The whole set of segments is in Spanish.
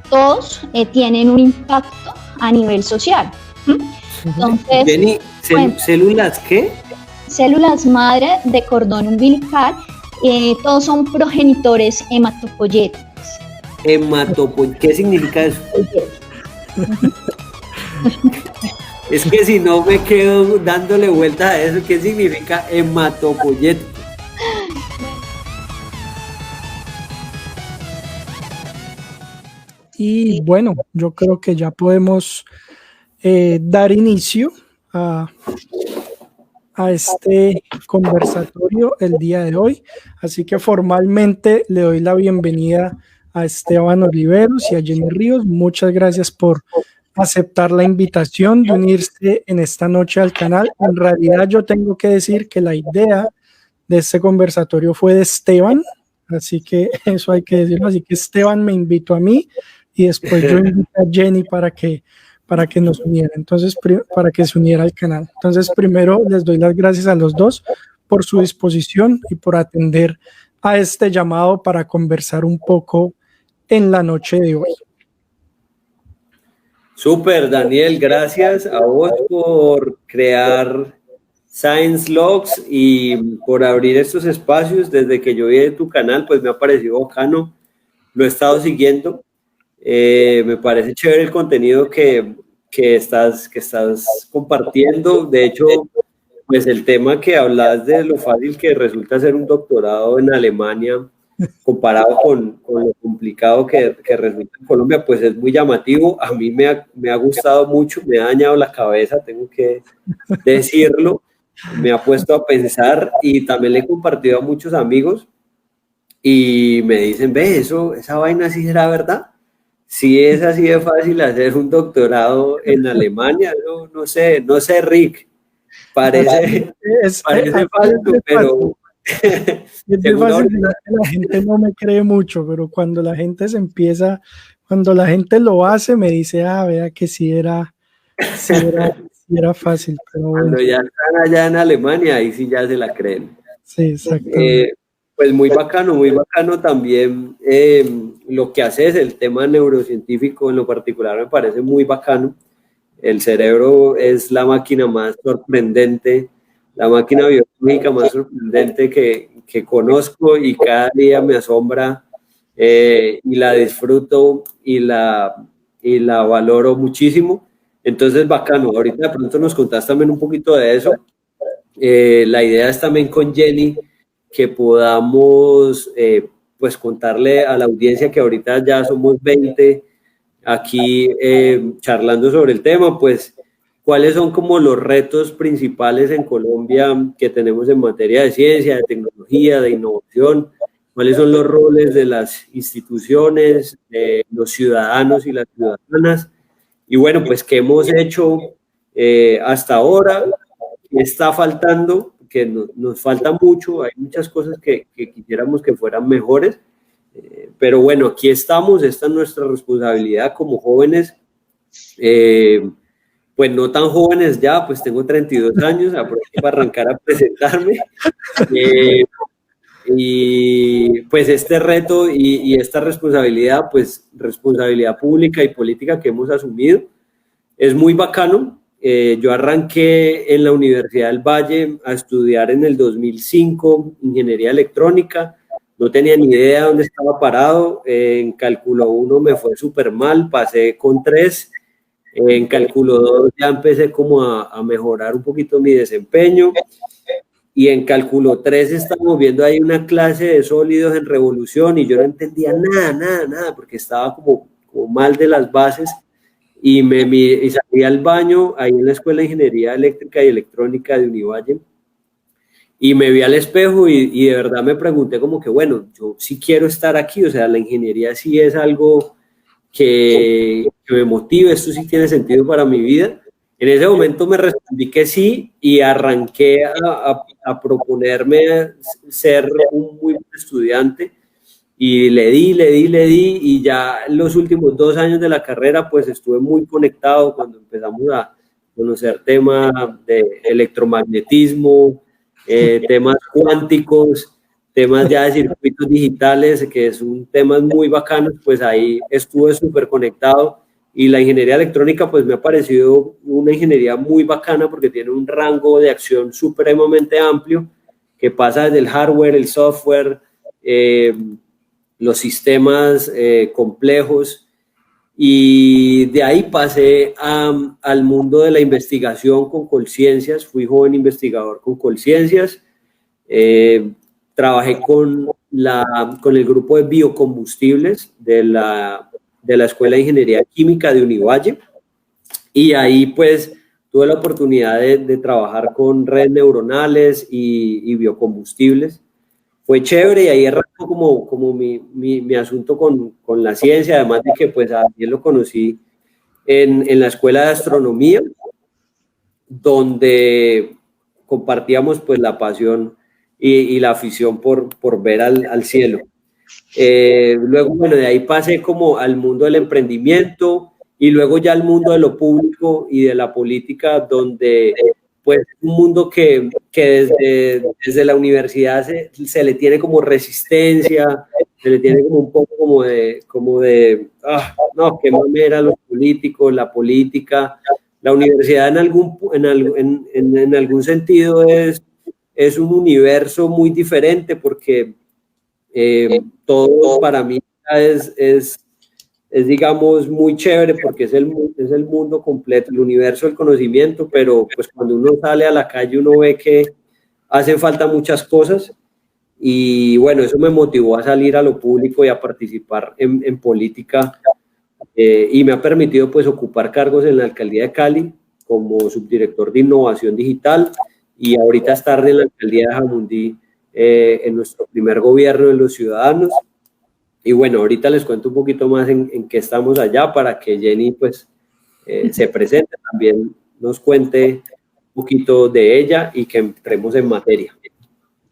todos tienen un impacto a nivel social. Entonces, Jenny, ¿células qué? Células madre de cordón umbilical, todos son progenitores hematopoyéticos. ¿Qué significa eso? Es que si no me quedo dándole vueltas a eso, ¿qué significa hematopoyético? Y bueno, yo creo que ya podemos dar inicio a este conversatorio el día de hoy. Así que formalmente le doy la bienvenida a Esteban Oliveros y a Jenny Ríos. Muchas gracias por aceptar la invitación de unirse en esta noche al canal. En realidad yo tengo que decir que la idea de este conversatorio fue de Esteban, así que eso hay que decirlo. Así que Esteban me invitó a mí y después yo invité a Jenny para que nos uniera, entonces para que se uniera al canal. Entonces primero les doy las gracias a los dos por su disposición y por atender a este llamado para conversar un poco en la noche de hoy. Súper, Daniel, gracias a vos por crear Science Logs y por abrir estos espacios. Desde que yo vi tu canal, pues me ha parecido bacano, lo he estado siguiendo. Me parece chévere el contenido que estás compartiendo. De hecho, pues el tema que hablas de lo fácil que resulta hacer un doctorado en Alemania comparado con lo complicado que resulta en Colombia, pues es muy llamativo. A mí me ha gustado mucho, me ha dañado la cabeza, tengo que decirlo. Me ha puesto a pensar y también le he compartido a muchos amigos y me dicen, ve, esa vaina sí será verdad. Si es así de fácil hacer un doctorado en Alemania, no sé, Rick, parece falso, pero es fácil, la gente no me cree mucho, pero cuando la gente cuando la gente lo hace, me dice, vea que sí era fácil. Pero cuando bueno. ya están allá en Alemania, ahí sí ya se la creen. Sí, exactamente. Pues muy bacano también lo que haces, el tema neurocientífico en lo particular me parece muy bacano. El cerebro es la máquina más sorprendente, la máquina biológica más sorprendente que conozco y cada día me asombra y la disfruto y la valoro muchísimo. Entonces, bacano. Ahorita de pronto nos contás también un poquito de eso. La idea es también con Jenny que podamos pues contarle a la audiencia que ahorita ya somos 20 aquí charlando sobre el tema, pues cuáles son como los retos principales en Colombia que tenemos en materia de ciencia, de tecnología, de innovación, cuáles son los roles de las instituciones, de los ciudadanos y las ciudadanas, y bueno, pues qué hemos hecho hasta ahora, qué está faltando, que nos falta mucho, hay muchas cosas que quisiéramos que fueran mejores, pero bueno, aquí estamos, esta es nuestra responsabilidad como jóvenes, pues no tan jóvenes ya, pues tengo 32 años, aprovecho para arrancar a presentarme, y pues este reto y esta responsabilidad, pues responsabilidad pública y política que hemos asumido, es muy bacano. Yo arranqué en la Universidad del Valle a estudiar en el 2005 ingeniería electrónica, no tenía ni idea de dónde estaba parado, en cálculo 1 me fue súper mal, pasé con 3, en cálculo 2 ya empecé como a mejorar un poquito mi desempeño, y en cálculo 3 estamos viendo ahí una clase de sólidos en revolución y yo no entendía nada, porque estaba como mal de las bases, y salí al baño ahí en la Escuela de Ingeniería Eléctrica y Electrónica de Univalle, y me vi al espejo y de verdad me pregunté como que, bueno, yo sí quiero estar aquí, o sea, la ingeniería sí es algo que me motive, esto sí tiene sentido para mi vida. En ese momento me respondí que sí y arranqué a proponerme ser un muy buen estudiante y le di y ya en los últimos 2 años de la carrera pues estuve muy conectado cuando empezamos a conocer temas de electromagnetismo, temas cuánticos, temas ya de circuitos digitales, que es un tema muy bacano, pues ahí estuve súper conectado. Y la ingeniería electrónica pues me ha parecido una ingeniería muy bacana porque tiene un rango de acción supremamente amplio que pasa desde el hardware, el software, los sistemas complejos, y de ahí pasé al mundo de la investigación con Colciencias. Fui joven investigador con Colciencias, trabajé con el grupo de biocombustibles de la Escuela de Ingeniería Química de Univalle, y ahí pues tuve la oportunidad de trabajar con redes neuronales y biocombustibles. Fue chévere, y ahí arrancó como mi asunto con la ciencia, además de que pues a Daniel lo conocí en la Escuela de Astronomía, donde compartíamos pues la pasión y la afición por ver al cielo. Luego, bueno, de ahí pasé como al mundo del emprendimiento, y luego ya al mundo de lo público y de la política, donde pues un mundo que desde la universidad se le tiene como resistencia, se le tiene como un poco como de no, qué mamera los políticos, la política. La universidad en algún sentido es un universo muy diferente, porque todo para mí es digamos, muy chévere, porque es el mundo completo, el universo del conocimiento, pero pues cuando uno sale a la calle uno ve que hacen falta muchas cosas, y bueno, eso me motivó a salir a lo público y a participar en política, y me ha permitido pues ocupar cargos en la alcaldía de Cali como subdirector de innovación digital, y ahorita estar en la alcaldía de Jamundí, en nuestro primer gobierno de los ciudadanos. Y bueno, ahorita les cuento un poquito más en qué estamos allá, para que Jenny pues se presente, también nos cuente un poquito de ella y que entremos en materia.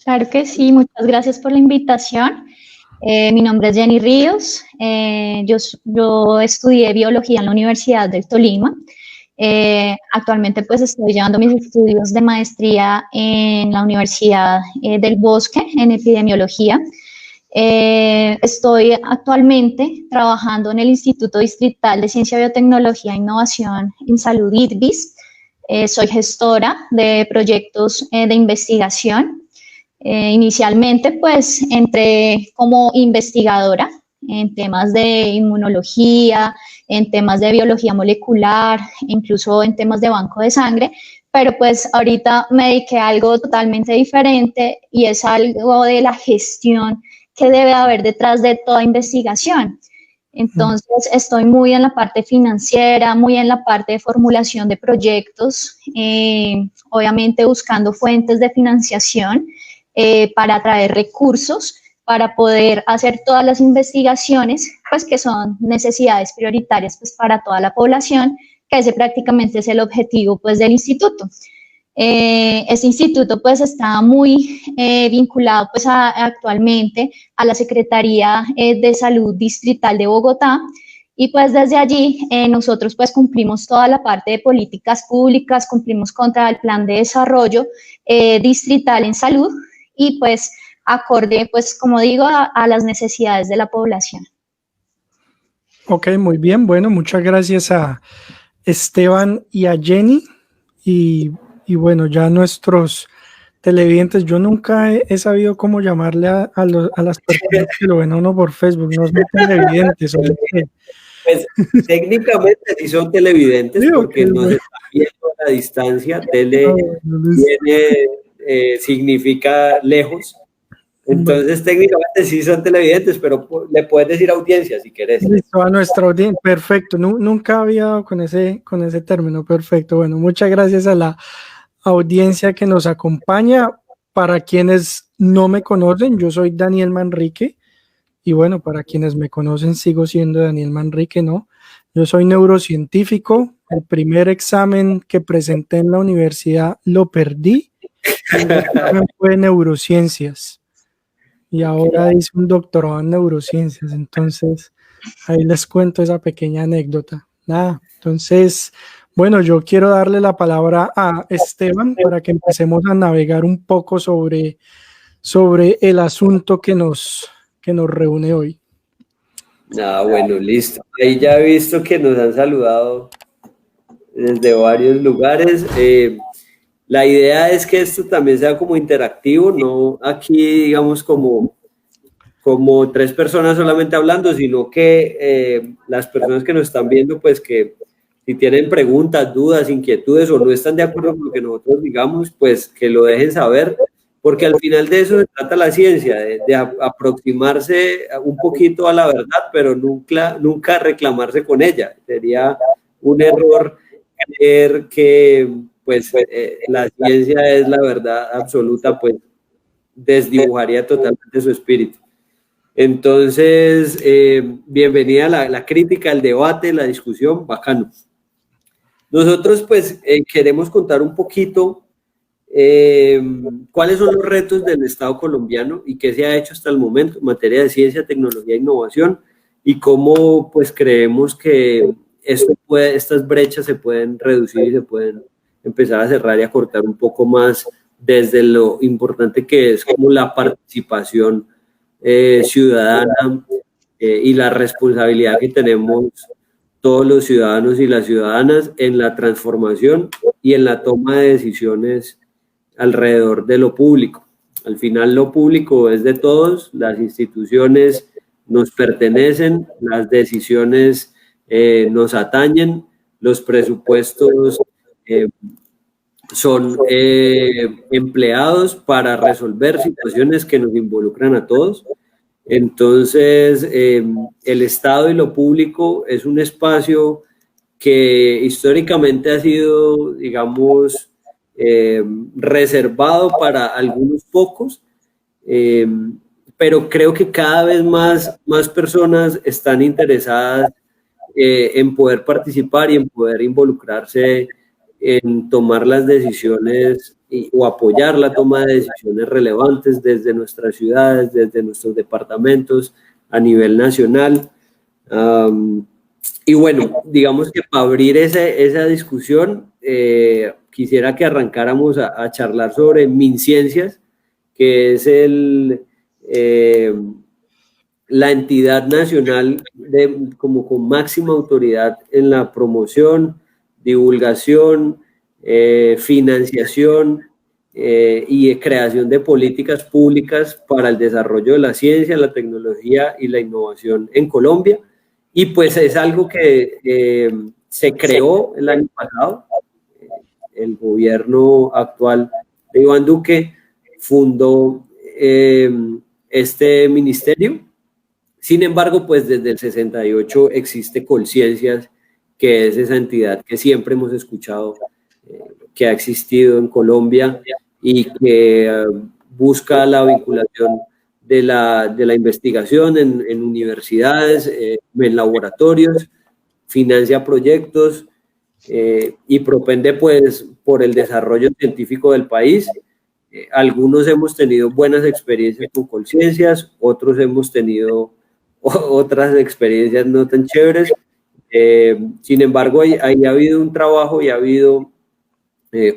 Claro que sí, muchas gracias por la invitación. Mi nombre es Jenny Ríos, yo estudié biología en la Universidad del Tolima. Actualmente pues estoy llevando mis estudios de maestría en la Universidad del Bosque en epidemiología. Estoy actualmente trabajando en el Instituto Distrital de Ciencia, Biotecnología e Innovación en Salud, IDVIS. Soy gestora de proyectos de investigación. Inicialmente, pues, entré como investigadora en temas de inmunología, en temas de biología molecular, incluso en temas de banco de sangre, pero pues ahorita me dediqué a algo totalmente diferente, y es algo de la gestión que debe haber detrás de toda investigación. Entonces, estoy muy en la parte financiera, muy en la parte de formulación de proyectos, obviamente buscando fuentes de financiación para atraer recursos, para poder hacer todas las investigaciones, pues que son necesidades prioritarias pues para toda la población, que ese prácticamente es el objetivo pues del instituto. Este instituto pues está muy vinculado pues actualmente a la Secretaría de Salud Distrital de Bogotá, y pues desde allí nosotros pues cumplimos toda la parte de políticas públicas, cumplimos contra el plan de desarrollo distrital en salud, y pues acorde pues como digo a las necesidades de la población. Ok, muy bien, bueno, muchas gracias a Esteban y a Jenny, y bueno, ya nuestros televidentes, yo nunca he sabido cómo llamarle a las personas que lo ven a uno por Facebook, no son televidentes. Pues técnicamente sí son televidentes, porque no se está viendo a la distancia. Tele significa lejos, entonces técnicamente sí son televidentes, pero le puedes decir audiencia si querés. Listo, a nuestra audiencia, perfecto, nunca había dado con ese término, perfecto. Bueno, muchas gracias a la audiencia que nos acompaña. Para quienes no me conocen, yo soy Daniel Manrique, y bueno, para quienes me conocen, sigo siendo Daniel Manrique, ¿no? Yo soy neurocientífico. El primer examen que presenté en la universidad lo perdí. El examen fue neurociencias, y ahora hice un doctorado en neurociencias. Entonces, ahí les cuento esa pequeña anécdota. Nada, entonces, bueno, yo quiero darle la palabra a Esteban para que empecemos a navegar un poco sobre sobre el asunto que nos reúne hoy. Bueno, listo. Ahí ya he visto que nos han saludado desde varios lugares. La idea es que esto también sea como interactivo, no aquí, digamos, como tres personas solamente hablando, sino que las personas que nos están viendo, pues que si tienen preguntas, dudas, inquietudes o no están de acuerdo con lo que nosotros digamos, pues que lo dejen saber, porque al final de eso se trata la ciencia, de aproximarse un poquito a la verdad, pero nunca reclamarse con ella. Sería un error creer que pues la ciencia es la verdad absoluta, pues desdibujaría totalmente su espíritu. Entonces, bienvenida a la crítica, el debate, la discusión, bacano. Nosotros pues queremos contar un poquito cuáles son los retos del Estado colombiano y qué se ha hecho hasta el momento en materia de ciencia, tecnología e innovación y cómo pues creemos que estas brechas se pueden reducir y se pueden empezar a cerrar y a cortar un poco más desde lo importante que es como la participación ciudadana y la responsabilidad que tenemos todos los ciudadanos y las ciudadanas en la transformación y en la toma de decisiones alrededor de lo público. Al final lo público es de todos, las instituciones nos pertenecen, las decisiones nos atañen, los presupuestos son empleados para resolver situaciones que nos involucran a todos. Entonces, el Estado y lo público es un espacio que históricamente ha sido, digamos, reservado para algunos pocos, pero creo que cada vez más personas están interesadas en poder participar y en poder involucrarse en tomar las decisiones o apoyar la toma de decisiones relevantes desde nuestras ciudades, desde nuestros departamentos, a nivel nacional. Y bueno, digamos que para abrir esa discusión, quisiera que arrancáramos a charlar sobre MinCiencias, que es la entidad nacional como con máxima autoridad en la promoción, divulgación, financiación y creación de políticas públicas para el desarrollo de la ciencia, la tecnología y la innovación en Colombia. Y pues es algo que se creó el año pasado. El gobierno actual de Iván Duque fundó este ministerio. Sin embargo, pues desde el 68 existe Colciencias, que es esa entidad que siempre hemos escuchado, que ha existido en Colombia y que busca la vinculación de la investigación en universidades, en laboratorios, financia proyectos y propende pues por el desarrollo científico del país. Algunos hemos tenido buenas experiencias con Colciencias, otros hemos tenido otras experiencias no tan chéveres. Sin embargo, ahí ha habido un trabajo y ha habido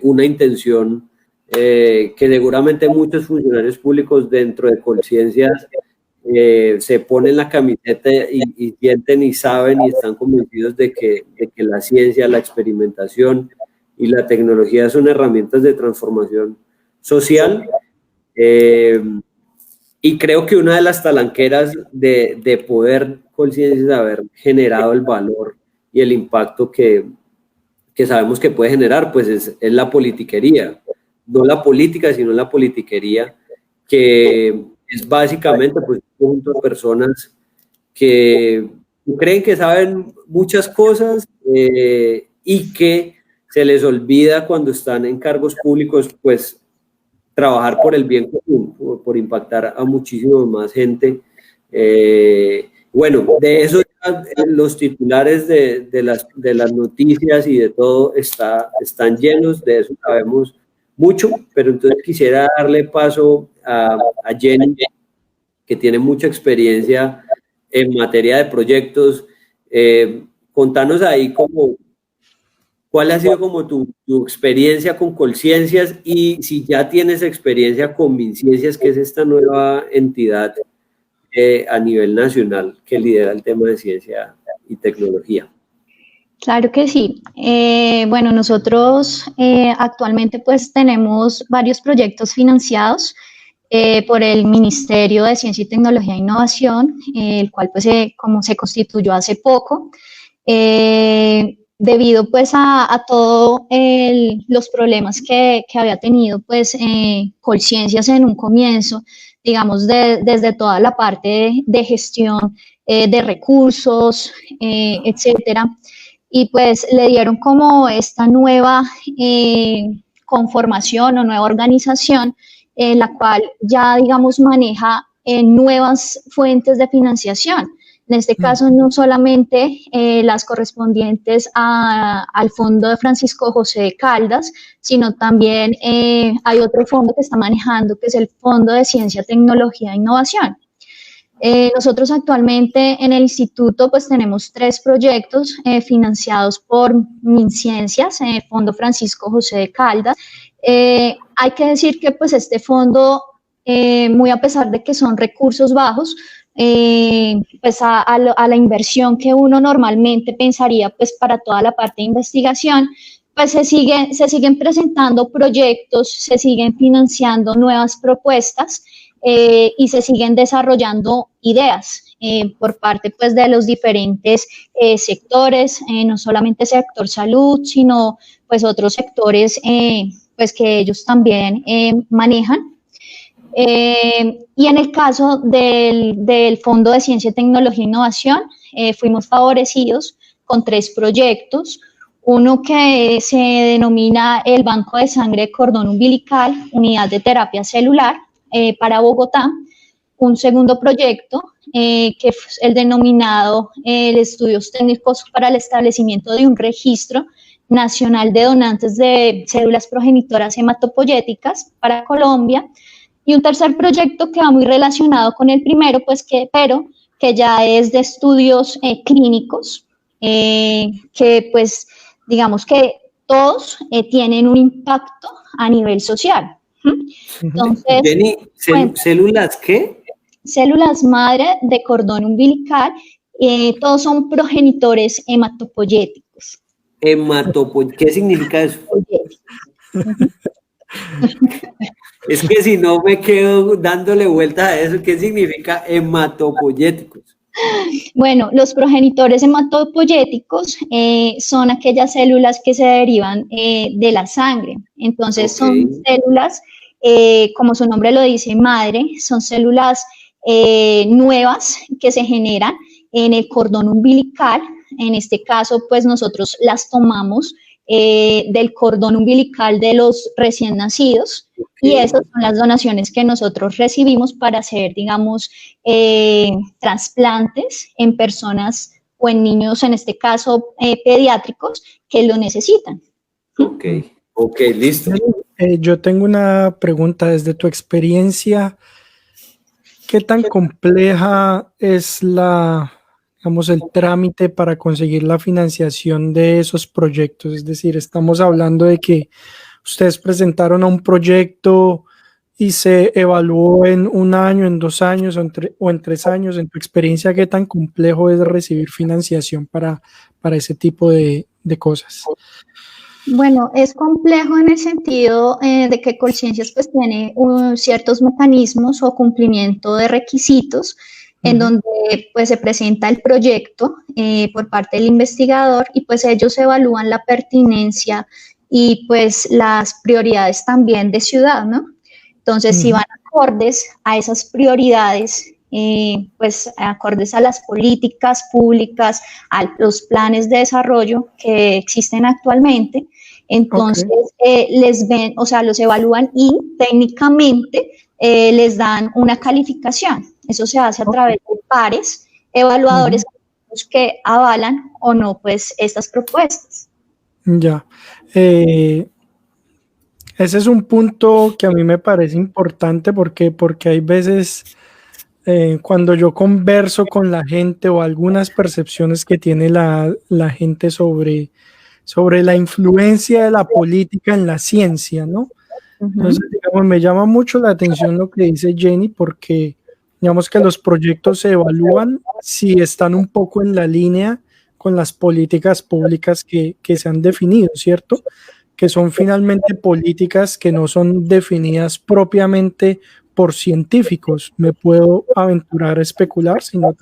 una intención que seguramente muchos funcionarios públicos dentro de Colciencias se ponen la camiseta y sienten y saben y están convencidos de que la ciencia, la experimentación y la tecnología son herramientas de transformación social. Y creo que una de las talanqueras de poder Colciencias es haber generado el valor y el impacto que sabemos que puede generar, pues es la politiquería. No la política, sino la politiquería, que es básicamente pues, un conjunto de personas que creen que saben muchas cosas y que se les olvida cuando están en cargos públicos, pues trabajar por el bien común, por impactar a muchísimo más gente. Bueno, de eso ya, los titulares de las noticias y de todo están llenos, de eso sabemos mucho, pero entonces quisiera darle paso a Jenny, que tiene mucha experiencia en materia de proyectos. Contanos ahí ¿Cuál ha sido como tu experiencia con Colciencias y si ya tienes experiencia con MinCiencias, que es esta nueva entidad a nivel nacional que lidera el tema de ciencia y tecnología? Claro que sí. Bueno, nosotros actualmente pues tenemos varios proyectos financiados por el Ministerio de Ciencia y Tecnología e Innovación, el cual pues como se constituyó hace poco. Debido pues a todos los problemas que había tenido pues Colciencias en un comienzo, digamos desde toda la parte de gestión de recursos, etcétera, y pues le dieron como esta nueva conformación o nueva organización en la cual ya digamos maneja nuevas fuentes de financiación. En este caso, no solamente las correspondientes al fondo de Francisco José de Caldas, sino también hay otro fondo que está manejando, que es el Fondo de Ciencia, Tecnología e Innovación. Nosotros actualmente en el instituto pues tenemos 3 proyectos financiados por MinCiencias, en el Fondo Francisco José de Caldas. Hay que decir que pues este fondo, muy a pesar de que son recursos bajos, pues a la inversión que uno normalmente pensaría pues para toda la parte de investigación, pues se siguen presentando proyectos, se siguen financiando nuevas propuestas y se siguen desarrollando ideas por parte pues de los diferentes sectores, no solamente sector salud, sino pues otros sectores pues que ellos también manejan. Y en el caso del Fondo de Ciencia, Tecnología e Innovación, fuimos favorecidos con 3 proyectos. Uno que se denomina el Banco de Sangre de Cordón Umbilical, Unidad de Terapia Celular para Bogotá. Un segundo proyecto que es el denominado Estudios Técnicos para el Establecimiento de un Registro Nacional de Donantes de Células Progenitoras Hematopoyéticas para Colombia. Y un tercer proyecto que va muy relacionado con el primero, pues pero que ya es de estudios clínicos, que pues digamos que todos tienen un impacto a nivel social. Entonces, Jenny, ¿células qué? Células madre de cordón umbilical, todos son progenitores hematopoyéticos. ¿Qué significa eso? Es que si no me quedo dándole vuelta a eso, ¿qué significa hematopoyéticos? Bueno, los progenitores hematopoyéticos son aquellas células que se derivan de la sangre. Entonces son células, como su nombre lo dice, madre, son células nuevas que se generan en el cordón umbilical. En este caso, pues nosotros las tomamos del cordón umbilical de los recién nacidos y esas son las donaciones que nosotros recibimos para hacer, digamos, trasplantes en personas o en niños, en este caso pediátricos, que lo necesitan. Ok, listo. Yo tengo una pregunta desde tu experiencia. ¿Qué tan compleja es digamos, el trámite para conseguir la financiación de esos proyectos? Es decir, estamos hablando de que ustedes presentaron a un proyecto y se evaluó en 1 año, en 2 años o en 3 años. En tu experiencia, ¿qué tan complejo es recibir financiación para ese tipo de cosas? Bueno, es complejo en el sentido de que Colciencias pues tiene ciertos mecanismos o cumplimiento de requisitos en donde pues se presenta el proyecto por parte del investigador y pues ellos evalúan la pertinencia y pues las prioridades también de ciudad, ¿no? Entonces, si van acordes a esas prioridades, pues acordes a las políticas públicas, a los planes de desarrollo que existen actualmente, entonces les ven, o sea, los evalúan y técnicamente les dan una calificación. Eso se hace a través de pares evaluadores que avalan o no, pues, estas propuestas. Ya. Ese es un punto que a mí me parece importante porque hay veces cuando yo converso con la gente o algunas percepciones que tiene la gente sobre sobre la influencia de la política en la ciencia, ¿no? Entonces, digamos, me llama mucho la atención lo que dice Jenny, porque digamos que los proyectos se evalúan si están un poco en la línea con las políticas públicas que se han definido, ¿cierto? Que son finalmente políticas que no son definidas propiamente por científicos, me puedo aventurar a especular, sino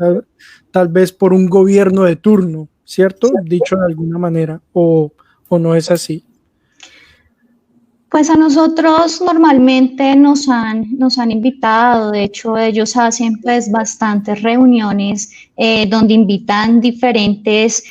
tal vez por un gobierno de turno, ¿cierto? Dicho de alguna manera, o no es así. Pues a nosotros normalmente nos han invitado, de hecho ellos hacen pues bastantes reuniones donde invitan diferentes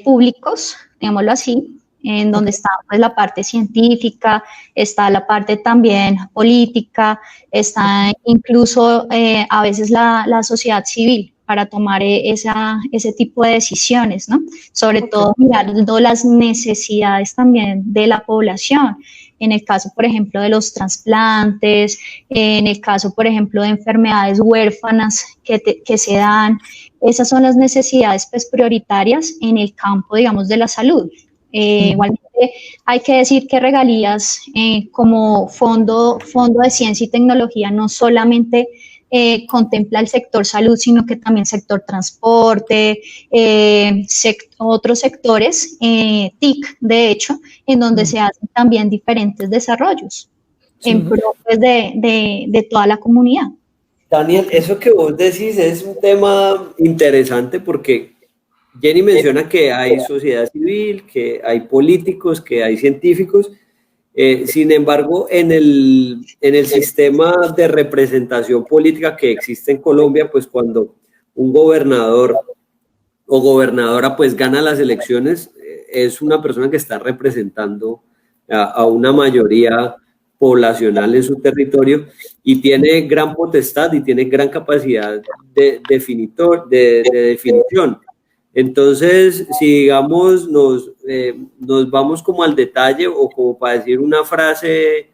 públicos, digámoslo así, en donde está pues, la parte científica, está la parte también política, está incluso a veces la sociedad civil para tomar ese tipo de decisiones, ¿no? Sobre todo mirando las necesidades también de la población. En el caso, por ejemplo, de los trasplantes, en el caso, por ejemplo, de enfermedades huérfanas que se dan, esas son las necesidades pues, prioritarias en el campo, digamos, de la salud. Igualmente hay que decir que Regalías como fondo de ciencia y tecnología no solamente contempla el sector salud, sino que también sector transporte, otros sectores, TIC, de hecho, en donde se hacen también diferentes desarrollos en pro pues, de toda la comunidad. Daniel, eso que vos decís es un tema interesante porque Jenny menciona que hay sociedad civil, que hay políticos, que hay científicos. Sin embargo, en el sistema de representación política que existe en Colombia, pues cuando un gobernador o gobernadora pues gana las elecciones, es una persona que está representando a una mayoría poblacional en su territorio y tiene gran potestad y tiene gran capacidad de definición. Entonces, si digamos nos vamos como al detalle o como para decir una frase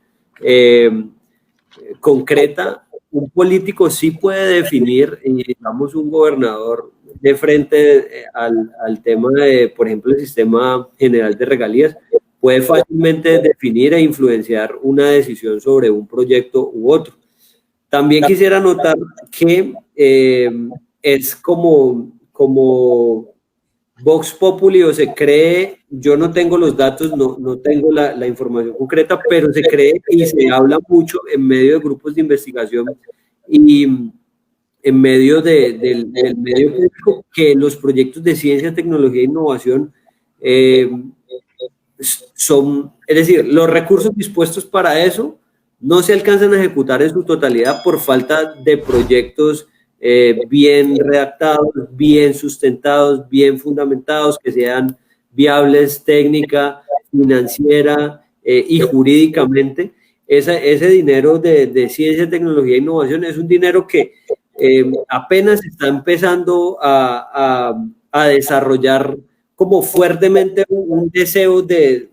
concreta, un político sí puede definir, digamos, un gobernador de frente al tema de, por ejemplo, el sistema general de regalías, puede fácilmente definir e influenciar una decisión sobre un proyecto u otro. También quisiera notar que es como Vox Populi o se cree, yo no tengo los datos, no tengo la información concreta, pero se cree y se habla mucho en medio de grupos de investigación y en medio del medio público que los proyectos de ciencia, tecnología e innovación son, es decir, los recursos dispuestos para eso no se alcanzan a ejecutar en su totalidad por falta de proyectos bien redactados, bien sustentados, bien fundamentados, que sean viables técnica, financiera y jurídicamente. Ese dinero de ciencia, tecnología e innovación es un dinero que apenas está empezando a desarrollar como fuertemente un deseo de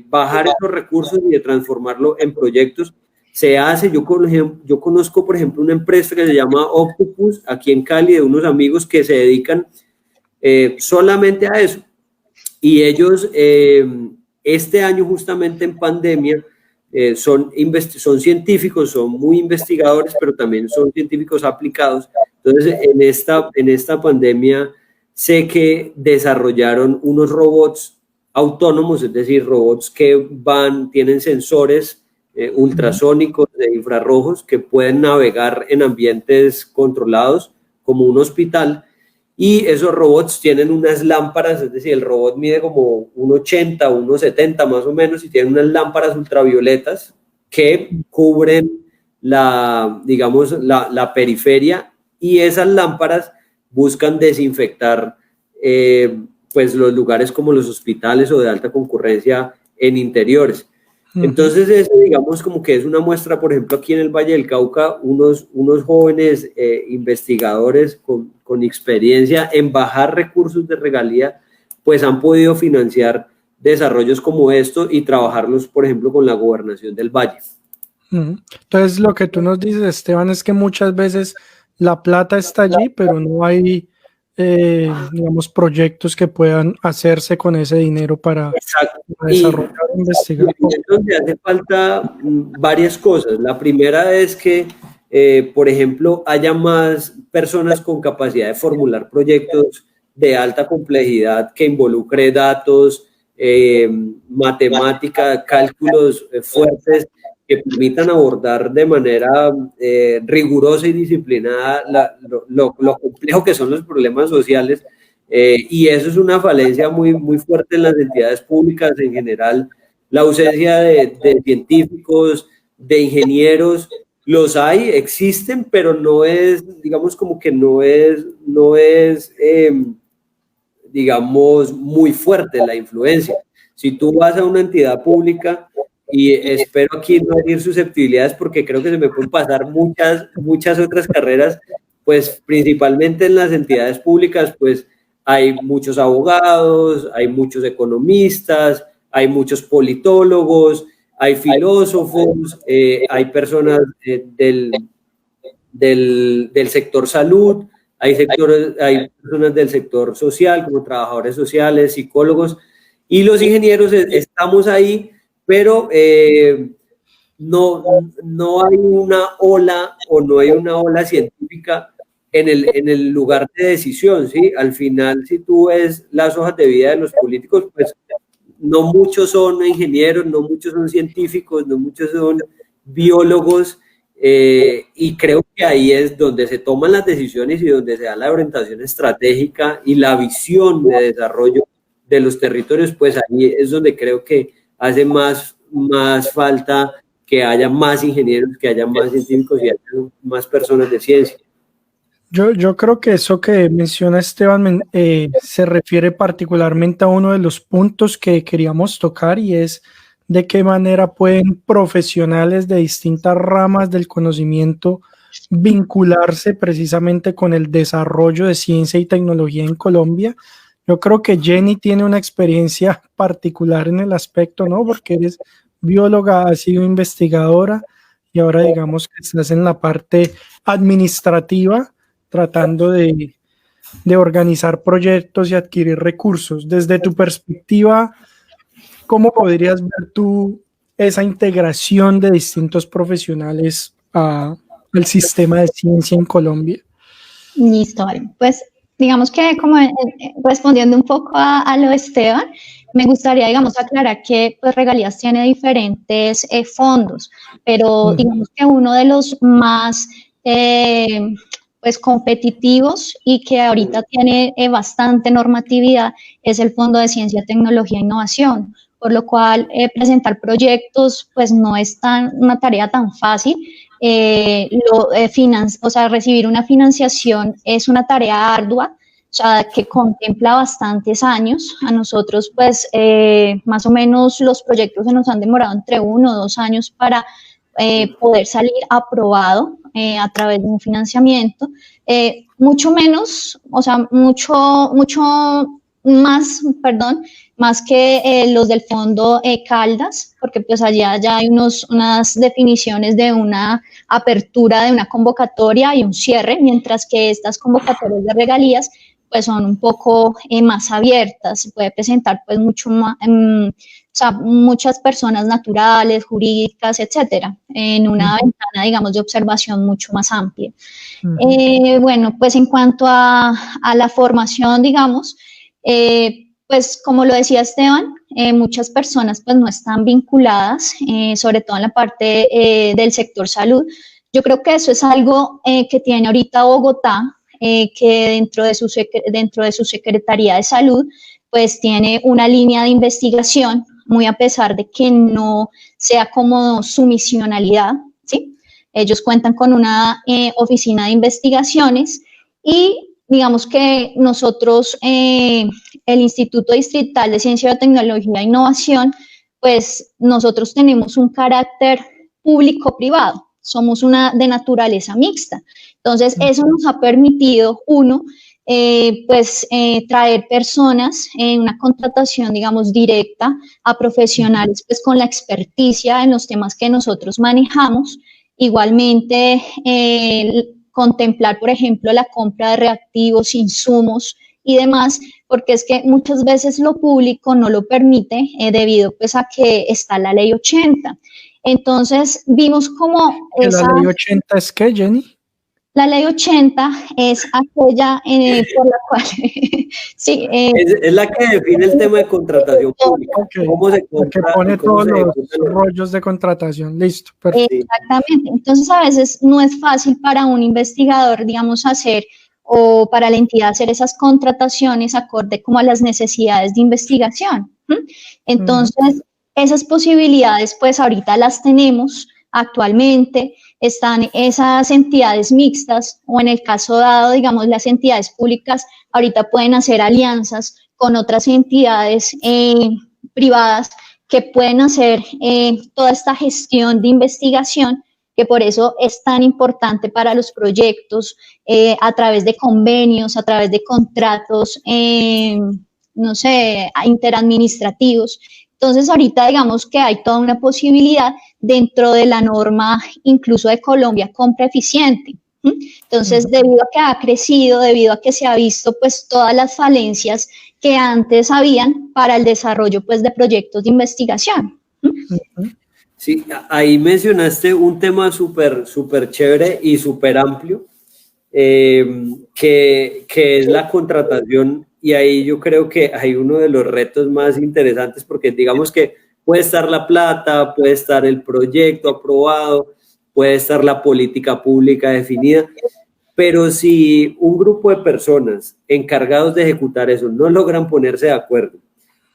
bajar esos recursos y de transformarlo en proyectos. Se hace, yo conozco, por ejemplo, una empresa que se llama Octopus, aquí en Cali, de unos amigos que se dedican solamente a eso. Y ellos, este año justamente en pandemia, son científicos, son muy investigadores, pero también son científicos aplicados. Entonces, en esta pandemia, sé que desarrollaron unos robots autónomos, es decir, robots que tienen sensores ultrasónicos de infrarrojos que pueden navegar en ambientes controlados como un hospital, y esos robots tienen unas lámparas, es decir, el robot mide como 1,80, 1,70 más o menos, y tiene unas lámparas ultravioletas que cubren la periferia, y esas lámparas buscan desinfectar pues los lugares como los hospitales o de alta concurrencia en interiores. Entonces, eso, digamos, como que es una muestra, por ejemplo, aquí en el Valle del Cauca, unos jóvenes investigadores con experiencia en bajar recursos de regalía, pues han podido financiar desarrollos como estos y trabajarlos, por ejemplo, con la gobernación del Valle. Entonces, lo que tú nos dices, Esteban, es que muchas veces la plata está allí, pero no hay digamos, proyectos que puedan hacerse con ese dinero para desarrollar e investigar. Y es donde hace falta varias cosas. La primera es que, por ejemplo, haya más personas con capacidad de formular proyectos de alta complejidad que involucre datos, matemática, cálculos fuertes que permitan abordar de manera rigurosa y disciplinada lo complejo que son los problemas sociales. Y eso es una falencia muy, muy fuerte en las entidades públicas en general. La ausencia de científicos, de ingenieros, los hay, existen, pero no es, digamos, como que no es digamos, muy fuerte la influencia. Si tú vas a una entidad pública, y espero aquí no herir susceptibilidades porque creo que se me pueden pasar muchas otras carreras, pues principalmente en las entidades públicas, pues hay muchos abogados, hay muchos economistas, hay muchos politólogos, hay filósofos, hay personas del sector salud, hay personas del sector social, como trabajadores sociales, psicólogos, y los ingenieros estamos ahí, pero no hay una ola o no hay una ola científica en el lugar de decisión, ¿sí? Al final, si tú ves las hojas de vida de los políticos, pues no muchos son ingenieros, no muchos son científicos, no muchos son biólogos, y creo que ahí es donde se toman las decisiones y donde se da la orientación estratégica y la visión de desarrollo de los territorios, pues ahí es donde creo que hace más falta que haya más ingenieros, que haya más científicos y haya más personas de ciencia. Yo creo que eso que menciona Esteban se refiere particularmente a uno de los puntos que queríamos tocar, y es de qué manera pueden profesionales de distintas ramas del conocimiento vincularse precisamente con el desarrollo de ciencia y tecnología en Colombia. Yo creo que Jenny tiene una experiencia particular en el aspecto, ¿no? Porque eres bióloga, has sido investigadora y ahora digamos que estás en la parte administrativa tratando de organizar proyectos y adquirir recursos. Desde tu perspectiva, ¿cómo podrías ver tú esa integración de distintos profesionales al sistema de ciencia en Colombia? Listo, vale. Pues digamos que como respondiendo un poco a lo de Esteban, me gustaría, digamos, aclarar que pues, Regalías tiene diferentes fondos, pero digamos que uno de los más pues competitivos y que ahorita tiene bastante normatividad es el Fondo de Ciencia, Tecnología e Innovación, por lo cual presentar proyectos pues no es una tarea tan fácil. O sea, recibir una financiación es una tarea ardua, o sea, que contempla bastantes años. A nosotros, pues, más o menos los proyectos se nos han demorado entre 1 o 2 años para poder salir aprobado a través de un financiamiento. Mucho menos, o sea, mucho más, perdón, más que los del fondo Caldas, porque pues allá ya hay unas definiciones de una apertura de una convocatoria y un cierre, mientras que estas convocatorias de regalías pues son un poco más abiertas, se puede presentar pues mucho más, o sea, muchas personas naturales, jurídicas, etcétera, en una ventana, digamos, de observación mucho más amplia. Bueno, pues en cuanto a la formación, digamos, pues como lo decía Esteban, muchas personas pues no están vinculadas, sobre todo en la parte del sector salud. Yo creo que eso es algo que tiene ahorita Bogotá, que dentro de su Secretaría de Salud, pues tiene una línea de investigación, muy a pesar de que no sea como su misionalidad, ¿sí? Ellos cuentan con una oficina de investigaciones y digamos que nosotros, el Instituto Distrital de Ciencia, Biotecnología e Innovación, pues nosotros tenemos un carácter público-privado, somos una de naturaleza mixta. Entonces, eso nos ha permitido, traer personas en una contratación, digamos, directa a profesionales, pues, con la experticia en los temas que nosotros manejamos. Igualmente, contemplar, por ejemplo, la compra de reactivos, insumos y demás, porque es que muchas veces lo público no lo permite debido pues a que está la ley 80. Entonces vimos como esa... ¿La ley 80 es qué, Jenny? La ley 80 es aquella por la cual... sí, es la que define el tema de contratación pública. Okay. ¿Cómo se contrata? Que pone todos los rollos de contratación. Listo, perfecto. Exactamente. Entonces, a veces no es fácil para un investigador, digamos, hacer o para la entidad hacer esas contrataciones acorde como a las necesidades de investigación. Entonces, esas posibilidades, pues ahorita las tenemos actualmente. Están esas entidades mixtas o en el caso dado, digamos, las entidades públicas ahorita pueden hacer alianzas con otras entidades privadas que pueden hacer toda esta gestión de investigación, que por eso es tan importante para los proyectos, a través de convenios, a través de contratos, no sé, interadministrativos. Entonces, ahorita digamos que hay toda una posibilidad dentro de la norma, incluso de Colombia, compra eficiente. Entonces, debido a que ha crecido, debido a que se ha visto pues todas las falencias que antes habían para el desarrollo pues de proyectos de investigación. Sí, ahí mencionaste un tema súper chévere y súper amplio, que es la contratación. Y ahí yo creo que hay uno de los retos más interesantes, porque digamos que puede estar la plata, puede estar el proyecto aprobado, puede estar la política pública definida, pero si un grupo de personas encargados de ejecutar eso no logran ponerse de acuerdo,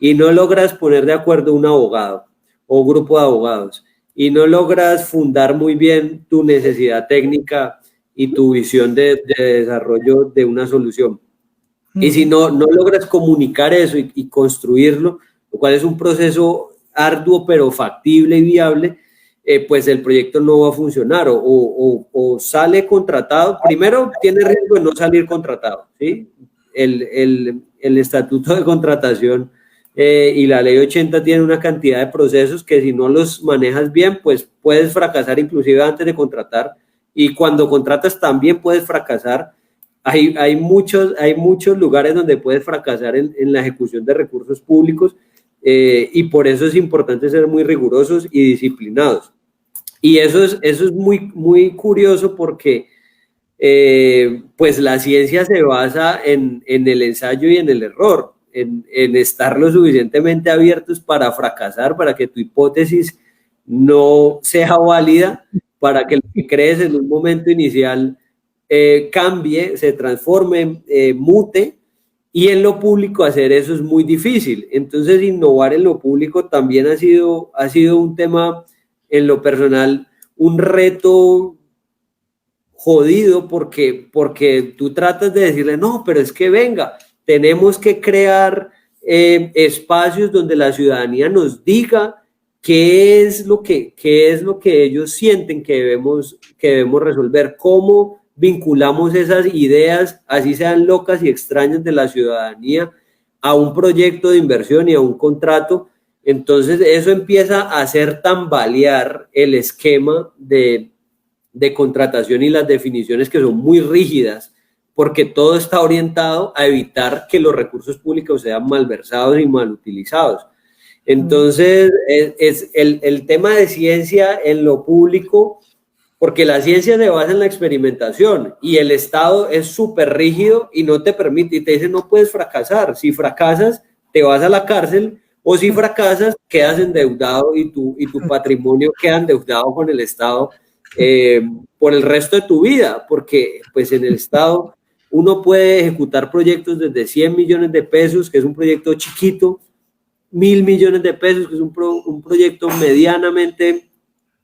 y no logras poner de acuerdo un abogado o un grupo de abogados, y no logras fundar muy bien tu necesidad técnica y tu visión de desarrollo de una solución, y si no logras comunicar eso y construirlo, lo cual es un proceso arduo pero factible y viable, pues el proyecto no va a funcionar o sale contratado. Primero tiene riesgo de no salir contratado, ¿sí? El estatuto de contratación y la ley 80 tiene una cantidad de procesos que si no los manejas bien, pues puedes fracasar inclusive antes de contratar, y cuando contratas también puedes fracasar. Hay muchos lugares donde puedes fracasar en la ejecución de recursos públicos, y por eso es importante ser muy rigurosos y disciplinados. Y eso es muy curioso porque pues la ciencia se basa en el ensayo y en el error, en estar lo suficientemente abiertos para fracasar, para que tu hipótesis no sea válida, para que lo que crees en un momento inicial cambie, se transforme, mute, y en lo público hacer eso es muy difícil. Entonces innovar en lo público también ha sido un tema, en lo personal, un reto jodido, porque tú tratas de decirle, no, pero es que venga, tenemos que crear espacios donde la ciudadanía nos diga qué es lo que ellos sienten que debemos resolver, cómo vinculamos esas ideas, así sean locas y extrañas, de la ciudadanía a un proyecto de inversión y a un contrato. Entonces eso empieza a hacer tambalear el esquema de contratación y las definiciones, que son muy rígidas, porque todo está orientado a evitar que los recursos públicos sean malversados y mal utilizados. Entonces, es el tema de ciencia en lo público, porque la ciencia se basa en la experimentación y el Estado es súper rígido y no te permite, y te dice no puedes fracasar. Si fracasas, te vas a la cárcel, o si fracasas, quedas endeudado y tu patrimonio queda endeudado con el Estado por el resto de tu vida, porque pues en el Estado uno puede ejecutar proyectos desde 100 millones de pesos, que es un proyecto chiquito, 1.000 millones de pesos, que es un proyecto medianamente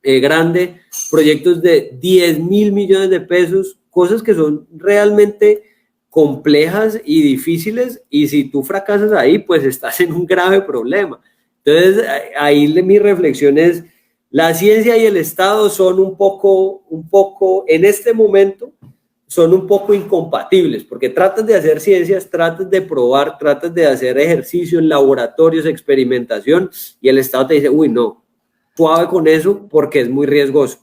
grande, proyectos de 10.000 millones de pesos, cosas que son realmente complejas y difíciles, y si tú fracasas ahí, pues estás en un grave problema. Entonces, ahí mi reflexión es, la ciencia y el Estado son un poco, en este momento, son un poco incompatibles, porque tratas de hacer ciencias, tratas de probar, tratas de hacer ejercicios, laboratorios, experimentación, y el Estado te dice, uy, no, suave con eso porque es muy riesgoso.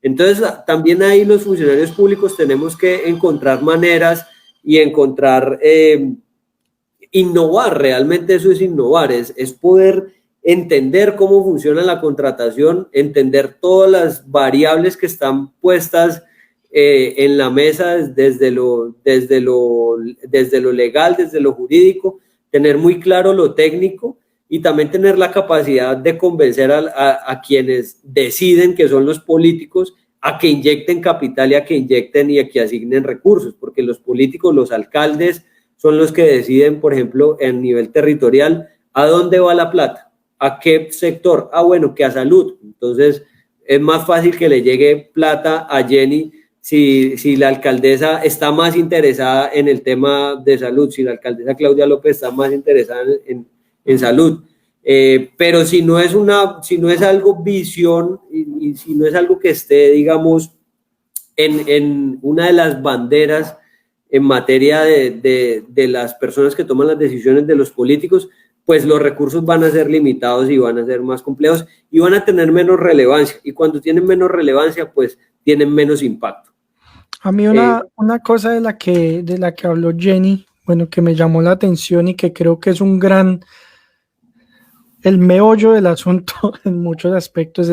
Entonces, también ahí los funcionarios públicos tenemos que encontrar maneras y encontrar, innovar, realmente eso es innovar, es poder entender cómo funciona la contratación, entender todas las variables que están puestas en la mesa desde lo legal, desde lo jurídico, tener muy claro lo técnico y también tener la capacidad de convencer a quienes deciden, que son los políticos, a que inyecten capital y a que inyecten y a que asignen recursos, porque los políticos, los alcaldes, son los que deciden, por ejemplo, en nivel territorial, a dónde va la plata, a qué sector, bueno, que a salud. Entonces, es más fácil que le llegue plata a Jenny si la alcaldesa está más interesada en el tema de salud, si la alcaldesa Claudia López está más interesada en salud. Pero si no es algo visión y si no es algo que esté, digamos, en una de las banderas en materia de las personas que toman las decisiones de los políticos, pues los recursos van a ser limitados y van a ser más complejos y van a tener menos relevancia. Y cuando tienen menos relevancia, pues tienen menos impacto. A mí una cosa de la que habló Jenny, bueno, que me llamó la atención y que creo que es el meollo del asunto en muchos aspectos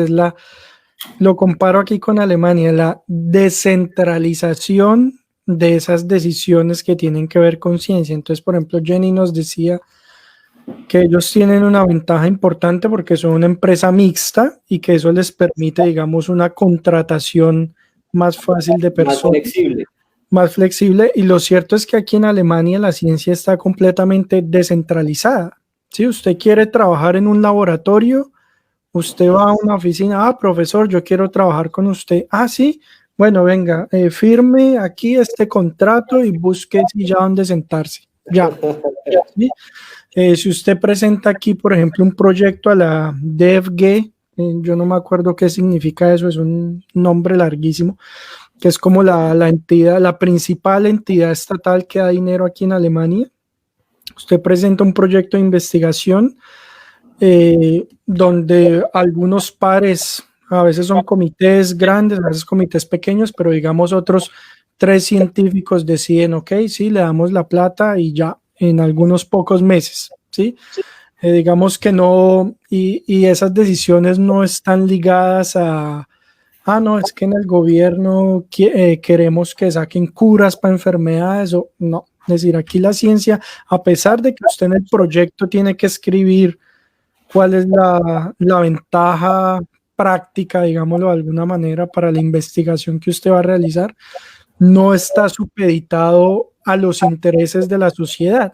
lo comparo aquí con Alemania, la descentralización de esas decisiones que tienen que ver con ciencia. Entonces, por ejemplo, Jenny nos decía que ellos tienen una ventaja importante porque son una empresa mixta y que eso les permite, digamos, una contratación más fácil de personas. Más flexible. Y lo cierto es que aquí en Alemania la ciencia está completamente descentralizada. Si usted quiere trabajar en un laboratorio, usted va a una oficina, profesor, yo quiero trabajar con usted. Sí, bueno, venga, firme aquí este contrato y busque ya dónde sentarse. Ya. ¿Sí? Si usted presenta aquí, por ejemplo, un proyecto a la DFG, yo no me acuerdo qué significa eso, es un nombre larguísimo, que es como la entidad, la principal entidad estatal que da dinero aquí en Alemania. Usted presenta un proyecto de investigación donde algunos pares, a veces son comités grandes, a veces comités pequeños, pero digamos otros 3 científicos deciden, ok, sí, le damos la plata y ya, en algunos pocos meses, ¿sí? Digamos que no, y esas decisiones no están ligadas a, no, es que en el gobierno queremos que saquen curas para enfermedades, o no. Es decir, aquí la ciencia, a pesar de que usted en el proyecto tiene que escribir cuál es la ventaja práctica, digámoslo de alguna manera, para la investigación que usted va a realizar, no está supeditado a los intereses de la sociedad.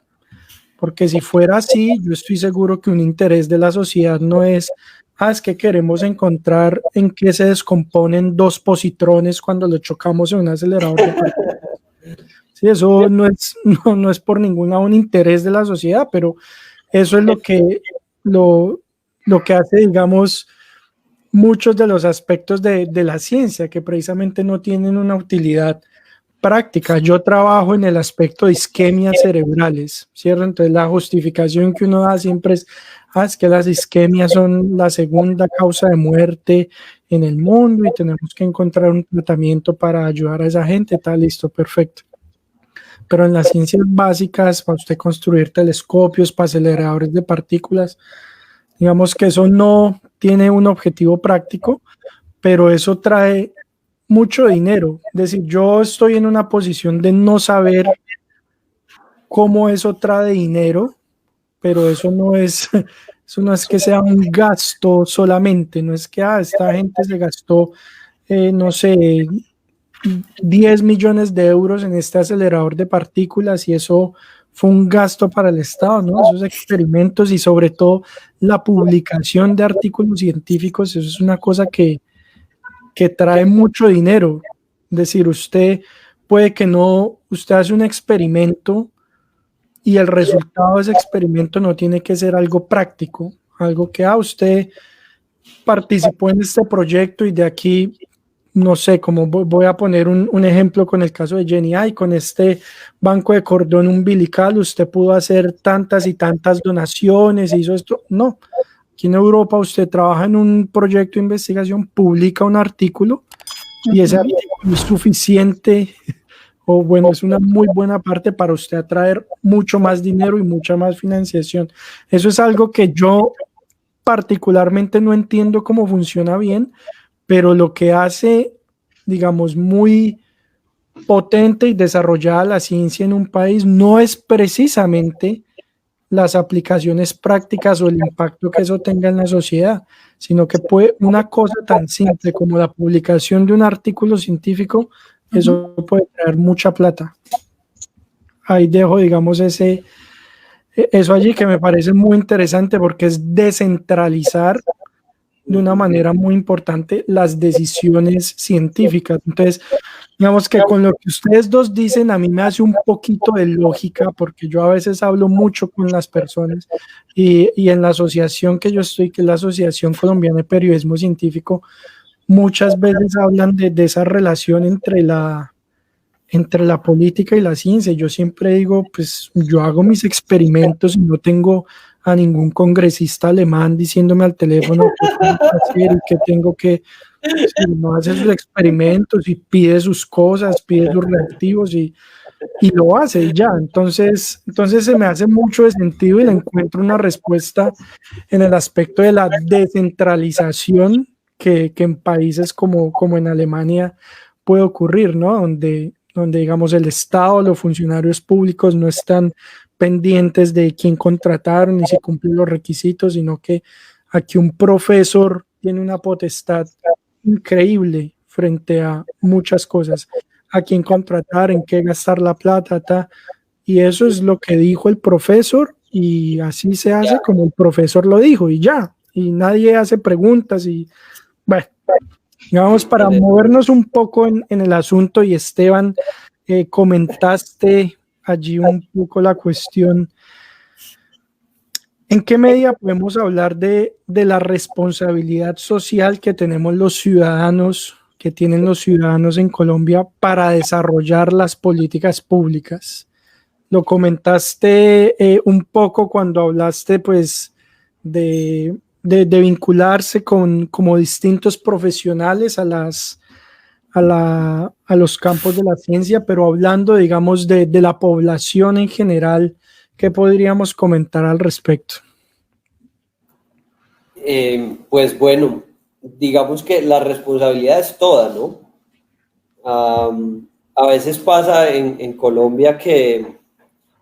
Porque si fuera así, yo estoy seguro que un interés de la sociedad no es, es que queremos encontrar en qué se descomponen 2 positrones cuando lo chocamos en un acelerador de partículas. Sí, eso no es por un interés de la sociedad, pero eso es lo que hace, digamos, muchos de los aspectos de la ciencia, que precisamente no tienen una utilidad práctica. Yo trabajo en el aspecto de isquemias cerebrales, ¿cierto? Entonces la justificación que uno da siempre es que las isquemias son la segunda causa de muerte en el mundo y tenemos que encontrar un tratamiento para ayudar a esa gente. Está listo, perfecto. Pero en las ciencias básicas, para usted construir telescopios, para aceleradores de partículas, digamos que eso no tiene un objetivo práctico, pero eso trae mucho dinero. Es decir, yo estoy en una posición de no saber cómo eso trae dinero, pero eso no es que sea un gasto solamente, no es que esta gente se gastó, no sé, 10 millones de euros en este acelerador de partículas y eso fue un gasto para el Estado, ¿no? Esos experimentos y sobre todo la publicación de artículos científicos, eso es una cosa que trae mucho dinero. Es decir, usted puede que no, usted hace un experimento y el resultado de ese experimento no tiene que ser algo práctico, algo que usted participó en este proyecto y de aquí, no sé, como voy a poner un ejemplo con el caso de Jenny, con este banco de cordón umbilical usted pudo hacer tantas y tantas donaciones, hizo esto. No, aquí en Europa usted trabaja en un proyecto de investigación, publica un artículo y ese artículo es suficiente, o bueno, es una muy buena parte para usted atraer mucho más dinero y mucha más financiación. Eso es algo que yo particularmente no entiendo cómo funciona bien, pero lo que hace, digamos, muy potente y desarrollada la ciencia en un país no es precisamente las aplicaciones prácticas o el impacto que eso tenga en la sociedad, sino que puede una cosa tan simple como la publicación de un artículo científico, eso puede traer mucha plata. Ahí dejo, digamos, eso allí, que me parece muy interesante porque es descentralizar de una manera muy importante las decisiones científicas. Entonces, digamos que con lo que ustedes dos dicen, a mí me hace un poquito de lógica, porque yo a veces hablo mucho con las personas y en la asociación que yo estoy, que es la Asociación Colombiana de Periodismo Científico, muchas veces hablan de esa relación entre la política y la ciencia. Yo siempre digo, pues yo hago mis experimentos y no tengo a ningún congresista alemán diciéndome al teléfono qué tengo que hacer y qué tengo que... Si uno hace sus experimentos y pide sus cosas, pide sus reactivos y lo hace y ya. Entonces se me hace mucho de sentido y le encuentro una respuesta en el aspecto de la descentralización que en países como en Alemania puede ocurrir, ¿no? Donde digamos el Estado, los funcionarios públicos no están pendientes de quién contrataron ni si cumplen los requisitos, sino que aquí un profesor tiene una potestad increíble frente a muchas cosas, a quién contratar, en qué gastar la plata, y eso es lo que dijo el profesor y así se hace como el profesor lo dijo y ya, y nadie hace preguntas y bueno, digamos, para movernos un poco en el asunto, y Esteban, comentaste allí un poco la cuestión. ¿En qué medida podemos hablar de la responsabilidad social que tenemos los ciudadanos, que tienen los ciudadanos en Colombia para desarrollar las políticas públicas? Lo comentaste un poco cuando hablaste, pues, de vincularse con como distintos profesionales a los campos de la ciencia, pero hablando, digamos, de la población en general, ¿qué podríamos comentar al respecto? Pues bueno, digamos que la responsabilidad es toda, ¿no? A veces pasa en Colombia que,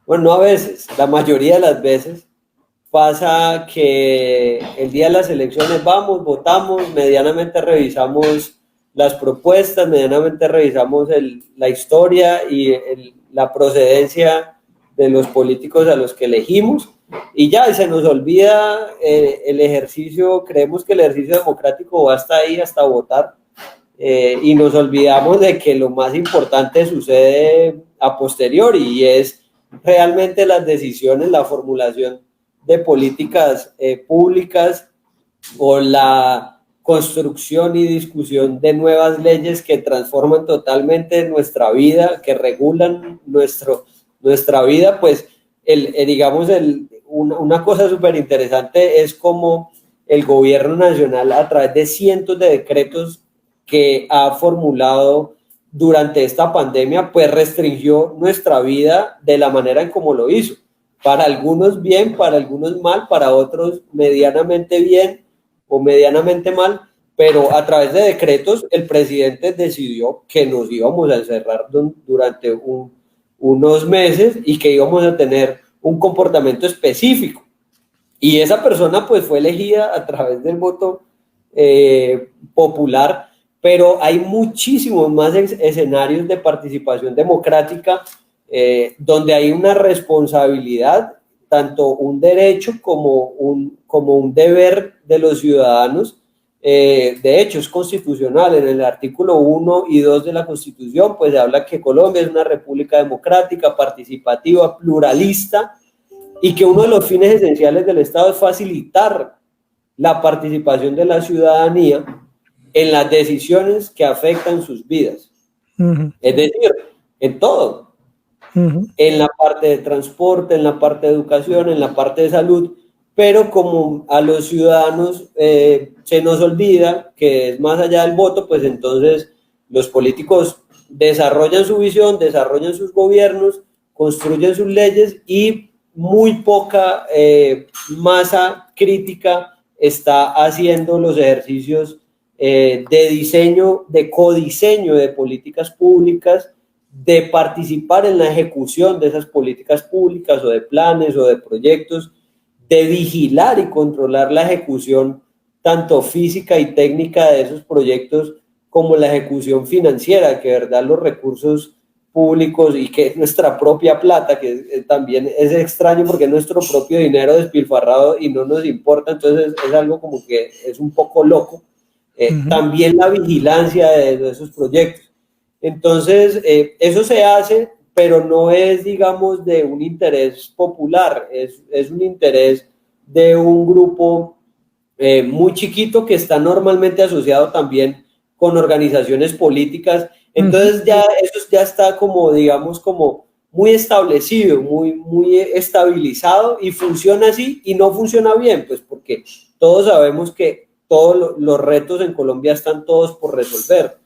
bueno, no a veces, la mayoría de las veces pasa que el día de las elecciones vamos, votamos, medianamente revisamos las propuestas, medianamente revisamos la historia y la procedencia de los políticos a los que elegimos, y ya se nos olvida el ejercicio. Creemos que el ejercicio democrático va hasta ahí, hasta votar, y nos olvidamos de que lo más importante sucede a posteriori, y es realmente las decisiones, la formulación de políticas públicas o la construcción y discusión de nuevas leyes que transforman totalmente nuestra vida, que regulan nuestra vida. Pues digamos, una cosa súper interesante es cómo el gobierno nacional, a través de cientos de decretos que ha formulado durante esta pandemia, pues restringió nuestra vida de la manera en cómo lo hizo. Para algunos bien, para algunos mal, para otros medianamente bien o medianamente mal, pero a través de decretos el presidente decidió que nos íbamos a encerrar durante unos meses y que íbamos a tener un comportamiento específico. Y esa persona pues fue elegida a través del voto popular, pero hay muchísimos más escenarios de participación democrática donde hay una responsabilidad, tanto un derecho como un deber de los ciudadanos. De hecho, es constitucional. En el artículo 1 y 2 de la Constitución, pues se habla que Colombia es una república democrática, participativa, pluralista, y que uno de los fines esenciales del Estado es facilitar la participación de la ciudadanía en las decisiones que afectan sus vidas. Es decir, en todo. En la parte de transporte, en la parte de educación, en la parte de salud, pero como a los ciudadanos se nos olvida que es más allá del voto, pues entonces Los políticos desarrollan su visión, desarrollan sus gobiernos, construyen sus leyes y muy poca masa crítica está haciendo los ejercicios de diseño, de codiseño de políticas públicas, de participar en la ejecución de esas políticas públicas o de planes o de proyectos, de vigilar y controlar la ejecución tanto física y técnica de esos proyectos como la ejecución financiera, que de verdad los recursos públicos y que es nuestra propia plata, que también es extraño porque es nuestro propio dinero despilfarrado y no nos importa, entonces es algo como que es un poco loco. También la vigilancia de esos proyectos. Entonces, eso se hace, pero no es, digamos, de un interés popular, es un interés de un grupo muy chiquito que está normalmente asociado también con organizaciones políticas. Entonces ya eso ya está como, digamos, como muy establecido, muy estabilizado y funciona así y no funciona bien, pues porque todos sabemos que todos los retos en Colombia están todos por resolver.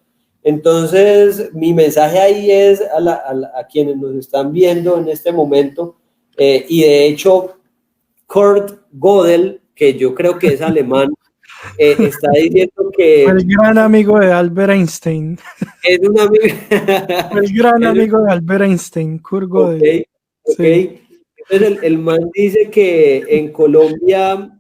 Entonces, mi mensaje ahí es a quienes nos están viendo en este momento, y de hecho, Kurt Gödel, que yo creo que es alemán, está diciendo que... El gran amigo de Albert Einstein. Es un amigo... El gran amigo de Albert Einstein, Kurt Gödel. Ok. Sí. Entonces, el man dice que en Colombia,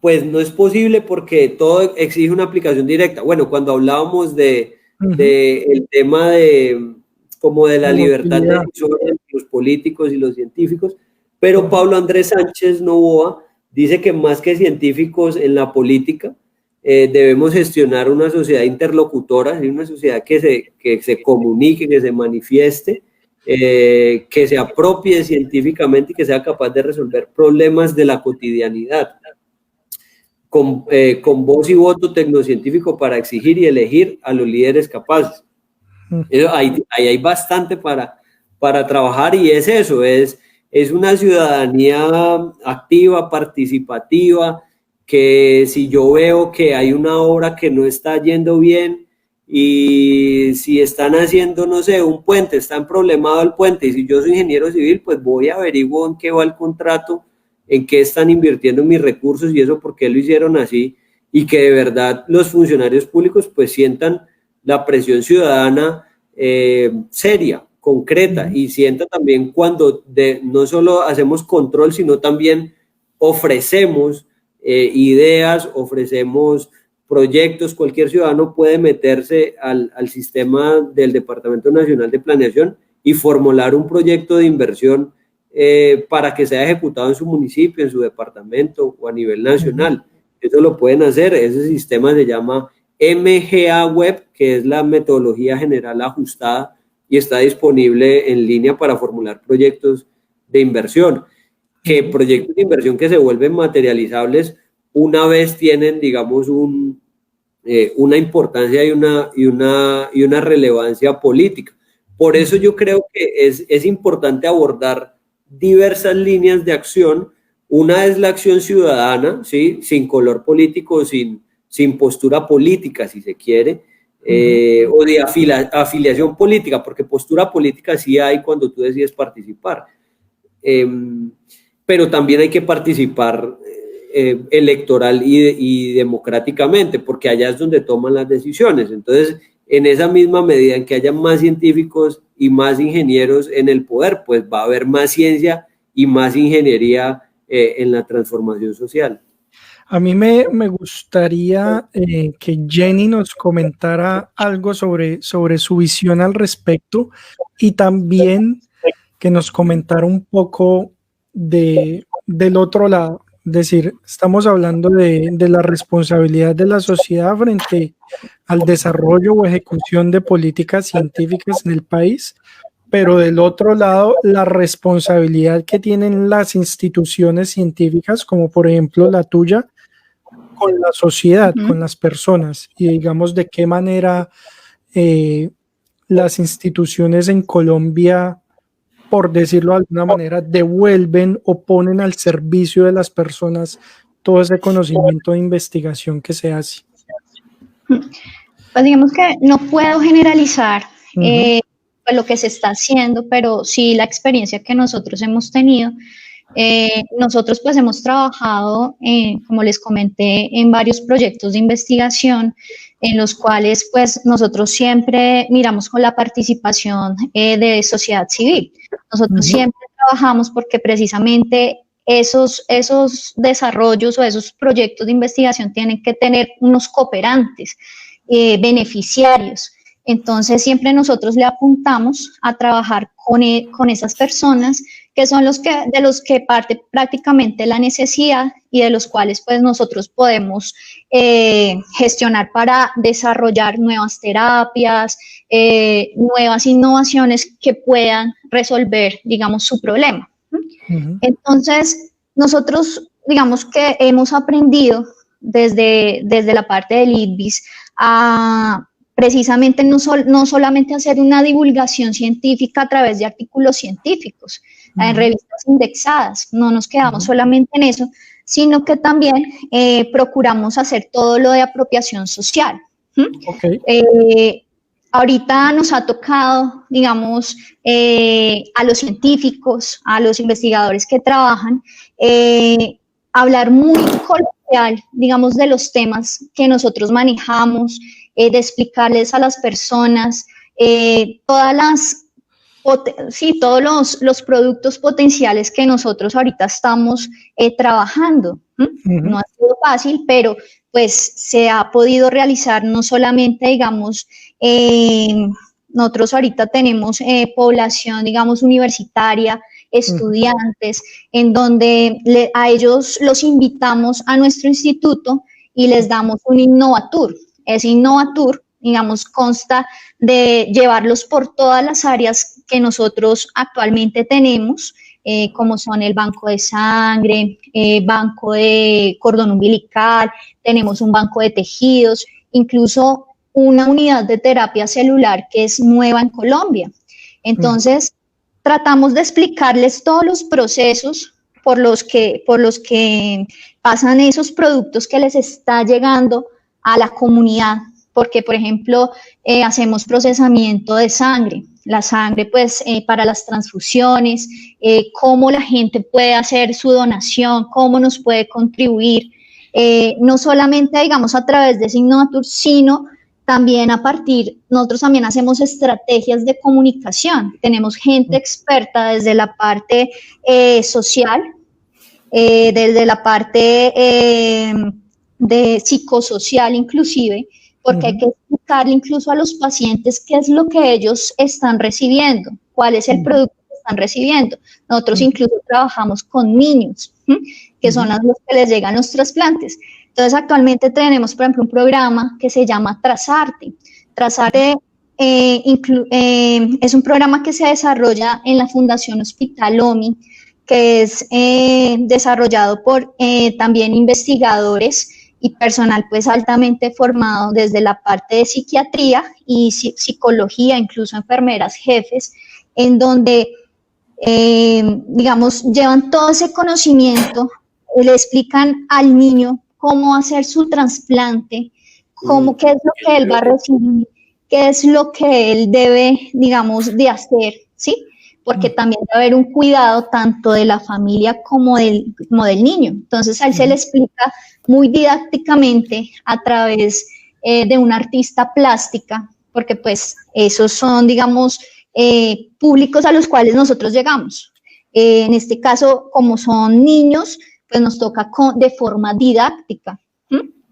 pues no es posible porque todo exige una aplicación directa. Bueno, cuando hablábamos de el tema de como de la libertad de decisión entre los políticos y los científicos, pero Pablo Andrés Sánchez Novoa dice que más que científicos en la política, debemos gestionar una sociedad interlocutora, una sociedad que se comunique, que se manifieste, que se apropie científicamente y que sea capaz de resolver problemas de la cotidianidad, con voz y voto tecnocientífico para exigir y elegir a los líderes capaces. Ahí hay bastante para trabajar y es eso, es una ciudadanía activa, participativa, que si yo veo que hay una obra que no está yendo bien, y si están haciendo, no sé, un puente, está problemado el puente, y si yo soy ingeniero civil, pues voy a averiguar en qué va el contrato, en qué están invirtiendo mis recursos y eso, por qué lo hicieron así, y que de verdad los funcionarios públicos pues sientan la presión ciudadana seria, concreta, y sientan también cuando no solo hacemos control, sino también ofrecemos ideas, ofrecemos proyectos. Cualquier ciudadano puede meterse al sistema del Departamento Nacional de Planeación y formular un proyecto de inversión para que sea ejecutado en su municipio, en su departamento o a nivel nacional. Eso lo pueden hacer. Ese sistema se llama MGA Web, que es la metodología general ajustada y está disponible en línea para formular proyectos de inversión. Que proyectos de inversión que se vuelven materializables una vez tienen, digamos, una importancia y una relevancia política. Por eso yo creo que es importante abordar diversas líneas de acción. Una es la acción ciudadana, ¿sí? Sin color político, sin postura política, si se quiere, o de afiliación política, porque postura política sí hay cuando tú decides participar. Pero también hay que participar electoral y democráticamente, porque allá es donde toman las decisiones. Entonces, en esa misma medida en que haya más científicos y más ingenieros en el poder, pues va a haber más ciencia y más ingeniería en la transformación social. A mí me gustaría que Jenny nos comentara algo sobre su visión al respecto y también que nos comentara un poco del otro lado. Es decir, estamos hablando de la responsabilidad de la sociedad frente al desarrollo o ejecución de políticas científicas en el país, pero del otro lado, la responsabilidad que tienen las instituciones científicas, como por ejemplo la tuya, con la sociedad, con las personas, y digamos de qué manera las instituciones en Colombia, por decirlo de alguna manera, devuelven o ponen al servicio de las personas todo ese conocimiento de investigación que se hace. Pues digamos que no puedo generalizar pues lo que se está haciendo, pero sí la experiencia que nosotros hemos tenido. Nosotros pues hemos trabajado, como les comenté, en varios proyectos de investigación en los cuales pues nosotros siempre miramos con la participación de sociedad civil. Nosotros siempre trabajamos porque precisamente esos desarrollos o esos proyectos de investigación tienen que tener unos cooperantes, beneficiarios. Entonces siempre nosotros le apuntamos a trabajar con esas personas que son de los que parte prácticamente la necesidad y de los cuales pues nosotros podemos gestionar para desarrollar nuevas terapias, nuevas innovaciones que puedan resolver, digamos, su problema. Entonces, nosotros, digamos que hemos aprendido desde la parte del IDBIS a precisamente no solamente hacer una divulgación científica a través de artículos científicos, en revistas indexadas, no nos quedamos solamente en eso, sino que también procuramos hacer todo lo de apropiación social. Ahorita nos ha tocado, digamos, a los científicos, a los investigadores que trabajan, hablar muy coloquial, digamos, de los temas que nosotros manejamos, de explicarles a las personas todos los productos potenciales que nosotros ahorita estamos trabajando. No ha sido fácil, pero pues se ha podido realizar no solamente, digamos, nosotros ahorita tenemos población, digamos, universitaria, estudiantes, en donde a ellos los invitamos a nuestro instituto y les damos un Innovatur. Ese Innovatur, digamos, consta de llevarlos por todas las áreas que nosotros actualmente tenemos, como son el banco de sangre, banco de cordón umbilical, tenemos un banco de tejidos, incluso una unidad de terapia celular que es nueva en Colombia. Entonces, tratamos de explicarles todos los procesos por los que pasan esos productos que les está llegando a la comunidad, porque, por ejemplo, hacemos procesamiento de sangre, la sangre, pues, para las transfusiones, cómo la gente puede hacer su donación, cómo nos puede contribuir, no solamente, digamos, a través de ese Innovatur, sino también nosotros también hacemos estrategias de comunicación, tenemos gente experta desde la parte social, desde la parte de psicosocial inclusive, porque hay que explicarle incluso a los pacientes qué es lo que ellos están recibiendo, cuál es el producto que están recibiendo. Nosotros incluso trabajamos con niños, que son a los que les llegan los trasplantes. Entonces, actualmente tenemos, por ejemplo, un programa que se llama Trazarte. Trazarte es un programa que se desarrolla en la Fundación Hospital OMI, que es desarrollado por también investigadores y personal pues altamente formado desde la parte de psiquiatría y psicología, incluso enfermeras jefes, en donde, digamos, llevan todo ese conocimiento, le explican al niño cómo hacer su trasplante, qué es lo que él va a recibir, qué es lo que él debe, digamos, de hacer, ¿sí? Porque también debe haber un cuidado tanto de la familia como del niño. Entonces, a él se le explica muy didácticamente a través de una artista plástica, porque pues esos son, digamos, públicos a los cuales nosotros llegamos. En este caso, como son niños, pues nos toca de forma didáctica.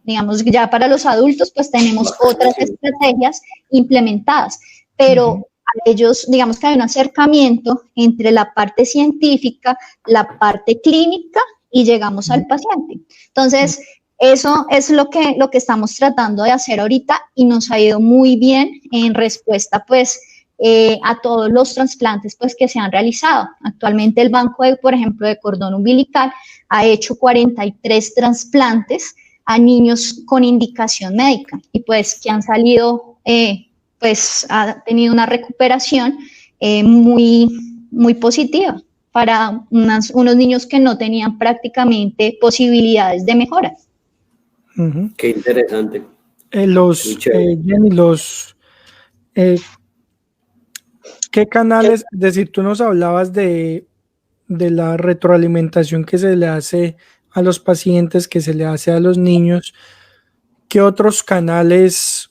Digamos, ya para los adultos, pues tenemos otras estrategias implementadas, pero a ellos, digamos que hay un acercamiento entre la parte científica, la parte clínica y llegamos al paciente. Entonces, eso es lo que estamos tratando de hacer ahorita y nos ha ido muy bien en respuesta, pues, a todos los trasplantes, pues, que se han realizado. Actualmente el banco, por ejemplo, de cordón umbilical ha hecho 43 trasplantes a niños con indicación médica y, pues, que han salido, pues, ha tenido una recuperación muy, muy positiva para unos niños que no tenían prácticamente posibilidades de mejora. Qué interesante. Jenny, ¿qué canales? Es decir, tú nos hablabas de la retroalimentación que se le hace a los pacientes, que se le hace a los niños. ¿Qué otros canales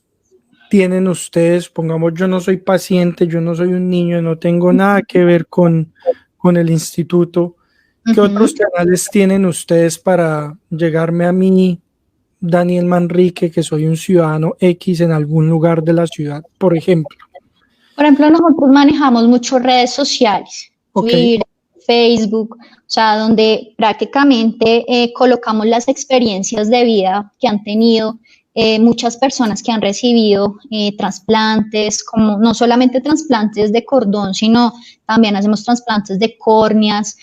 tienen ustedes? Pongamos, yo no soy paciente, yo no soy un niño, no tengo nada que ver con el instituto. ¿Qué otros canales tienen ustedes para llegarme a mí, Daniel Manrique, que soy un ciudadano X en algún lugar de la ciudad, por ejemplo? Por ejemplo, nosotros manejamos mucho redes sociales, Okay. Twitter, Facebook, o sea, donde prácticamente colocamos las experiencias de vida que han tenido muchas personas que han recibido trasplantes, como no solamente trasplantes de cordón, sino también hacemos trasplantes de córneas,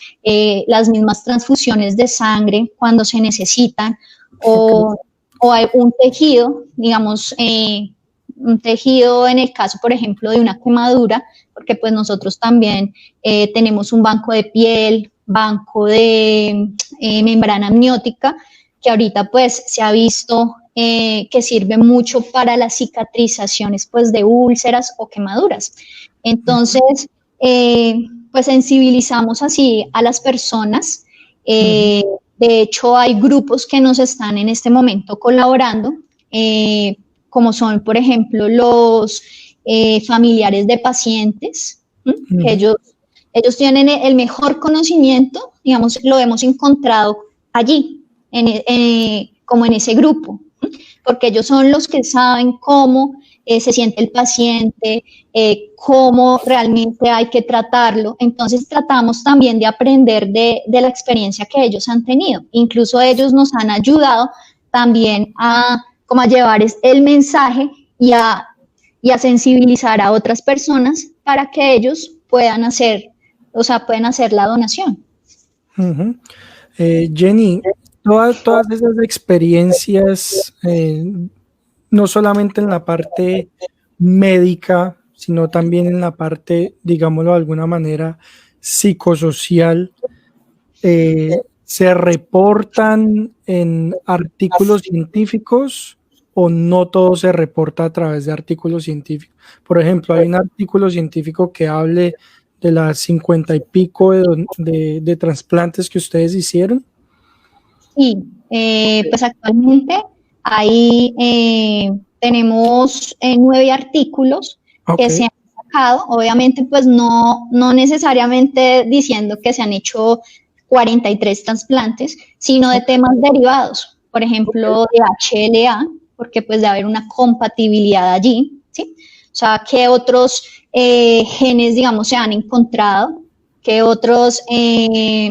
las mismas transfusiones de sangre cuando se necesitan, o hay un tejido, digamos, un tejido en el caso, por ejemplo, de una quemadura, porque pues nosotros también tenemos un banco de piel, banco de membrana amniótica, que ahorita pues se ha visto que sirve mucho para las cicatrizaciones pues de úlceras o quemaduras. Entonces, pues sensibilizamos así a las personas. De hecho, hay grupos que nos están en este momento colaborando, como son, por ejemplo, los familiares de pacientes, que ellos tienen el mejor conocimiento, digamos, lo hemos encontrado allí, como en ese grupo, porque ellos son los que saben cómo se siente el paciente, cómo realmente hay que tratarlo. Entonces tratamos también de aprender de la experiencia que ellos han tenido. Incluso ellos nos han ayudado también a llevar el mensaje y a sensibilizar a otras personas para que ellos puedan hacer la donación. Jenny, todas esas experiencias, no solamente en la parte médica, sino también en la parte, digámoslo de alguna manera, psicosocial, ¿se reportan en artículos científicos o no todo se reporta a través de artículos científicos? Por ejemplo, hay un artículo científico que hable de las 50 y pico de trasplantes que ustedes hicieron. Sí, pues actualmente ahí tenemos 9 artículos que se han sacado, obviamente pues no necesariamente diciendo que se han hecho 43 trasplantes, sino de temas derivados, por ejemplo de HLA, porque pues debe haber una compatibilidad allí, ¿sí? O sea, ¿qué otros genes, digamos, se han encontrado? ¿Qué otros,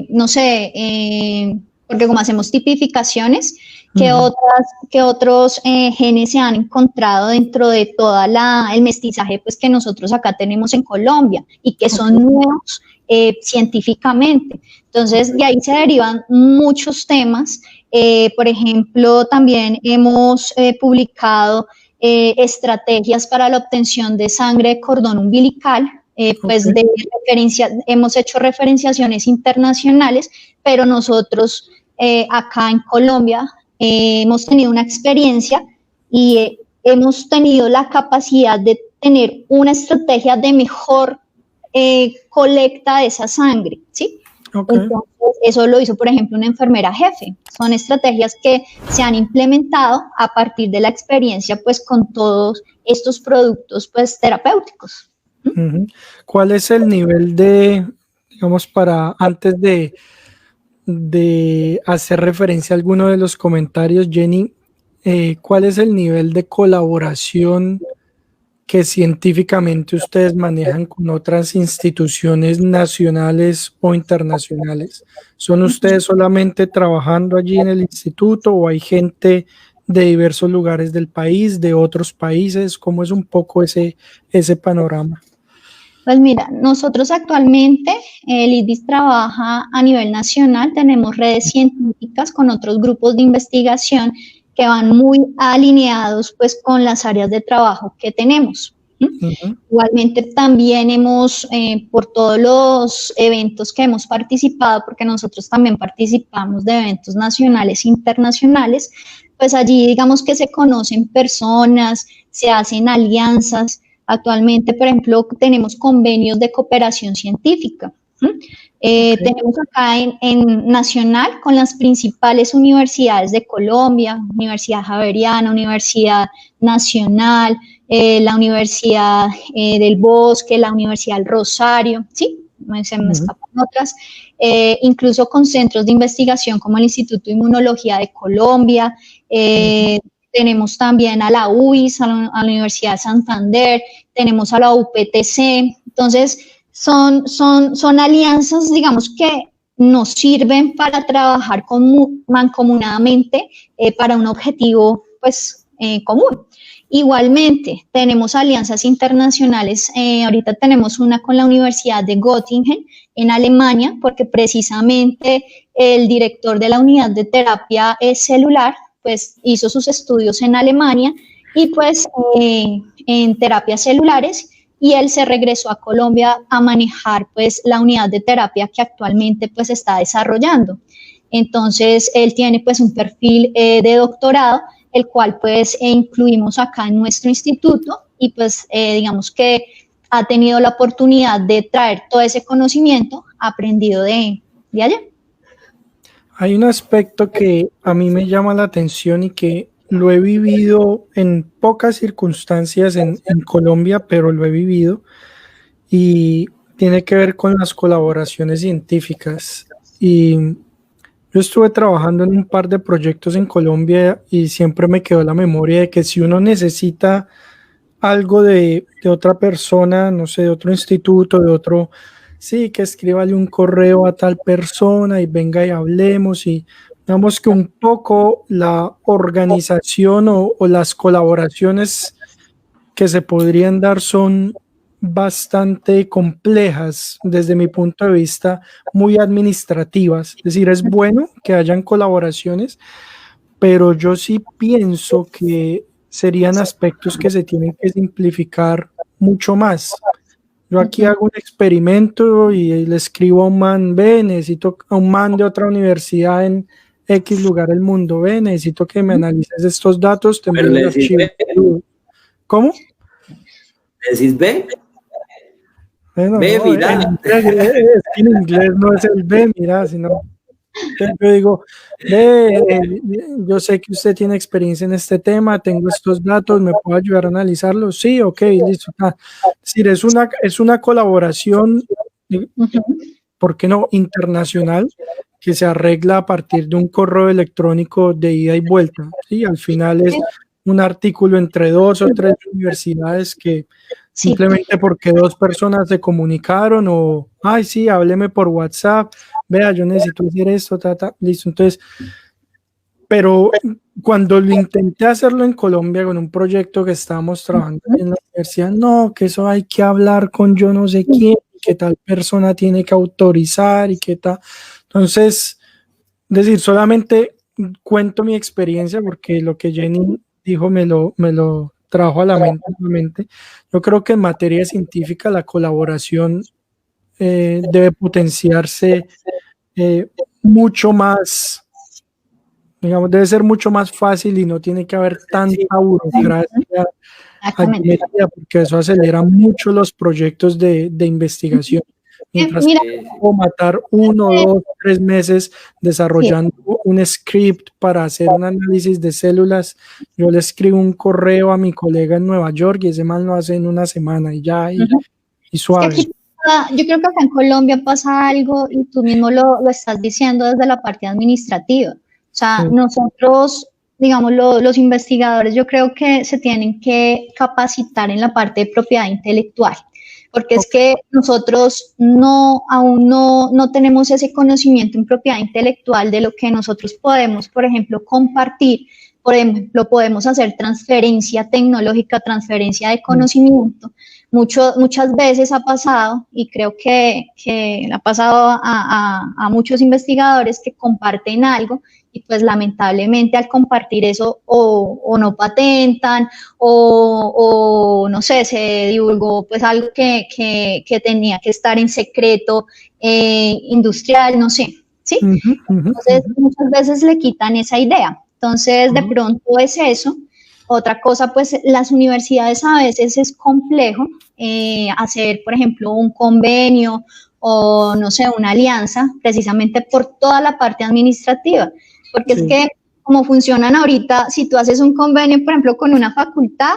no sé, porque como hacemos tipificaciones, ¿qué otros genes se han encontrado dentro de toda el mestizaje pues, que nosotros acá tenemos en Colombia y que son nuevos científicamente? Entonces, de ahí se derivan muchos temas. Por ejemplo, también hemos publicado estrategias para la obtención de sangre de cordón umbilical, pues de referencia, hemos hecho referenciaciones internacionales, pero nosotros acá en Colombia hemos tenido una experiencia y hemos tenido la capacidad de tener una estrategia de mejor colecta de esa sangre, ¿sí? Entonces, eso lo hizo, por ejemplo, una enfermera jefe. Son estrategias que se han implementado a partir de la experiencia, pues, con todos estos productos, pues, terapéuticos. ¿Cuál es el nivel de, digamos, antes de hacer referencia a alguno de los comentarios, Jenny, cuál es el nivel de colaboración que científicamente ustedes manejan con otras instituciones nacionales o internacionales? ¿Son ustedes solamente trabajando allí en el instituto o hay gente de diversos lugares del país, de otros países? ¿Cómo es un poco ese panorama? Pues mira, nosotros actualmente, el IDIS trabaja a nivel nacional, tenemos redes científicas con otros grupos de investigación que van muy alineados pues con las áreas de trabajo que tenemos. Igualmente también hemos, por todos los eventos que hemos participado, porque nosotros también participamos de eventos nacionales e internacionales, pues allí digamos que se conocen personas, se hacen alianzas. Actualmente, por ejemplo, tenemos convenios de cooperación científica. Tenemos acá en Nacional con las principales universidades de Colombia, Universidad Javeriana, Universidad Nacional, la Universidad del Bosque, la Universidad del Rosario, ¿sí? Se me escapan otras, incluso con centros de investigación como el Instituto de Inmunología de Colombia, tenemos también a la UIS, a la Universidad de Santander, tenemos a la UPTC, entonces son alianzas, digamos, que nos sirven para trabajar mancomunadamente para un objetivo, pues, común. Igualmente, tenemos alianzas internacionales, ahorita tenemos una con la Universidad de Göttingen en Alemania, porque precisamente el director de la unidad de terapia celular, pues hizo sus estudios en Alemania y pues en terapias celulares, y él se regresó a Colombia a manejar pues la unidad de terapia que actualmente pues está desarrollando. Entonces, él tiene pues un perfil de doctorado, el cual pues incluimos acá en nuestro instituto y pues digamos que ha tenido la oportunidad de traer todo ese conocimiento aprendido de allá. Hay un aspecto que a mí me llama la atención y que lo he vivido en pocas circunstancias en Colombia, pero lo he vivido, y tiene que ver con las colaboraciones científicas. Y yo estuve trabajando en un par de proyectos en Colombia y siempre me quedó la memoria de que si uno necesita algo de otra persona, no sé, de otro instituto, de otro, sí, que escríbale un correo a tal persona y venga y hablemos, y digamos que un poco la organización o las colaboraciones que se podrían dar son bastante complejas desde mi punto de vista, muy administrativas. Es decir, es bueno que hayan colaboraciones, pero yo sí pienso que serían aspectos que se tienen que simplificar mucho más. Yo aquí hago un experimento y le escribo a un man, ve, necesito a un man de otra universidad en X lugar del mundo, ve, necesito que me analices estos datos, te envío un archivo. ¿Cómo? ¿Le decís B? Bueno, Ve, no, mira. en inglés no es el ve, mira, sino yo digo, ve, yo sé que usted tiene experiencia en este tema, tengo estos datos, ¿me puede ayudar a analizarlos? Sí, ok, listo. Es decir, es una colaboración, ¿por qué no? Internacional, que se arregla a partir de un correo electrónico de ida y vuelta. ¿Sí? Al final es un artículo entre 2 o 3 universidades que simplemente porque 2 personas se comunicaron o, ay, sí, hábleme por WhatsApp, vea, yo necesito hacer esto, listo. Entonces, pero cuando lo intenté hacerlo en Colombia con un proyecto que estábamos trabajando en la universidad, no, que eso hay que hablar con yo no sé quién, que tal persona tiene que autorizar y que tal. Entonces, es decir, solamente cuento mi experiencia porque lo que Jenny dijo me lo trajo a la mente. Yo creo que en materia científica la colaboración debe potenciarse mucho más, digamos, debe ser mucho más fácil y no tiene que haber tanta burocracia porque eso acelera mucho los proyectos de investigación. Mientras puedo matar 1, 2, 3 meses desarrollando un script para hacer un análisis de células, yo le escribo un correo a mi colega en Nueva York y ese man lo hace en una semana y ya, y suave. Es que aquí, yo creo que acá en Colombia pasa algo y tú mismo lo estás diciendo desde la parte administrativa. O sea, nosotros, digamos, los investigadores, yo creo que se tienen que capacitar en la parte de propiedad intelectual, porque es que nosotros aún no tenemos ese conocimiento en propiedad intelectual de lo que nosotros podemos, por ejemplo, compartir. Por ejemplo, podemos hacer transferencia tecnológica, transferencia de conocimiento. Muchas veces ha pasado, y creo que le ha pasado a muchos investigadores que comparten algo y pues lamentablemente al compartir eso o no patentan o no sé, se divulgó pues algo que tenía que estar en secreto industrial, no sé, ¿sí? Entonces muchas veces le quitan esa idea. Entonces, de pronto es eso. Otra cosa, pues las universidades a veces es complejo hacer, por ejemplo, un convenio o, no sé, una alianza, precisamente por toda la parte administrativa, porque es que como funcionan ahorita, si tú haces un convenio, por ejemplo, con una facultad,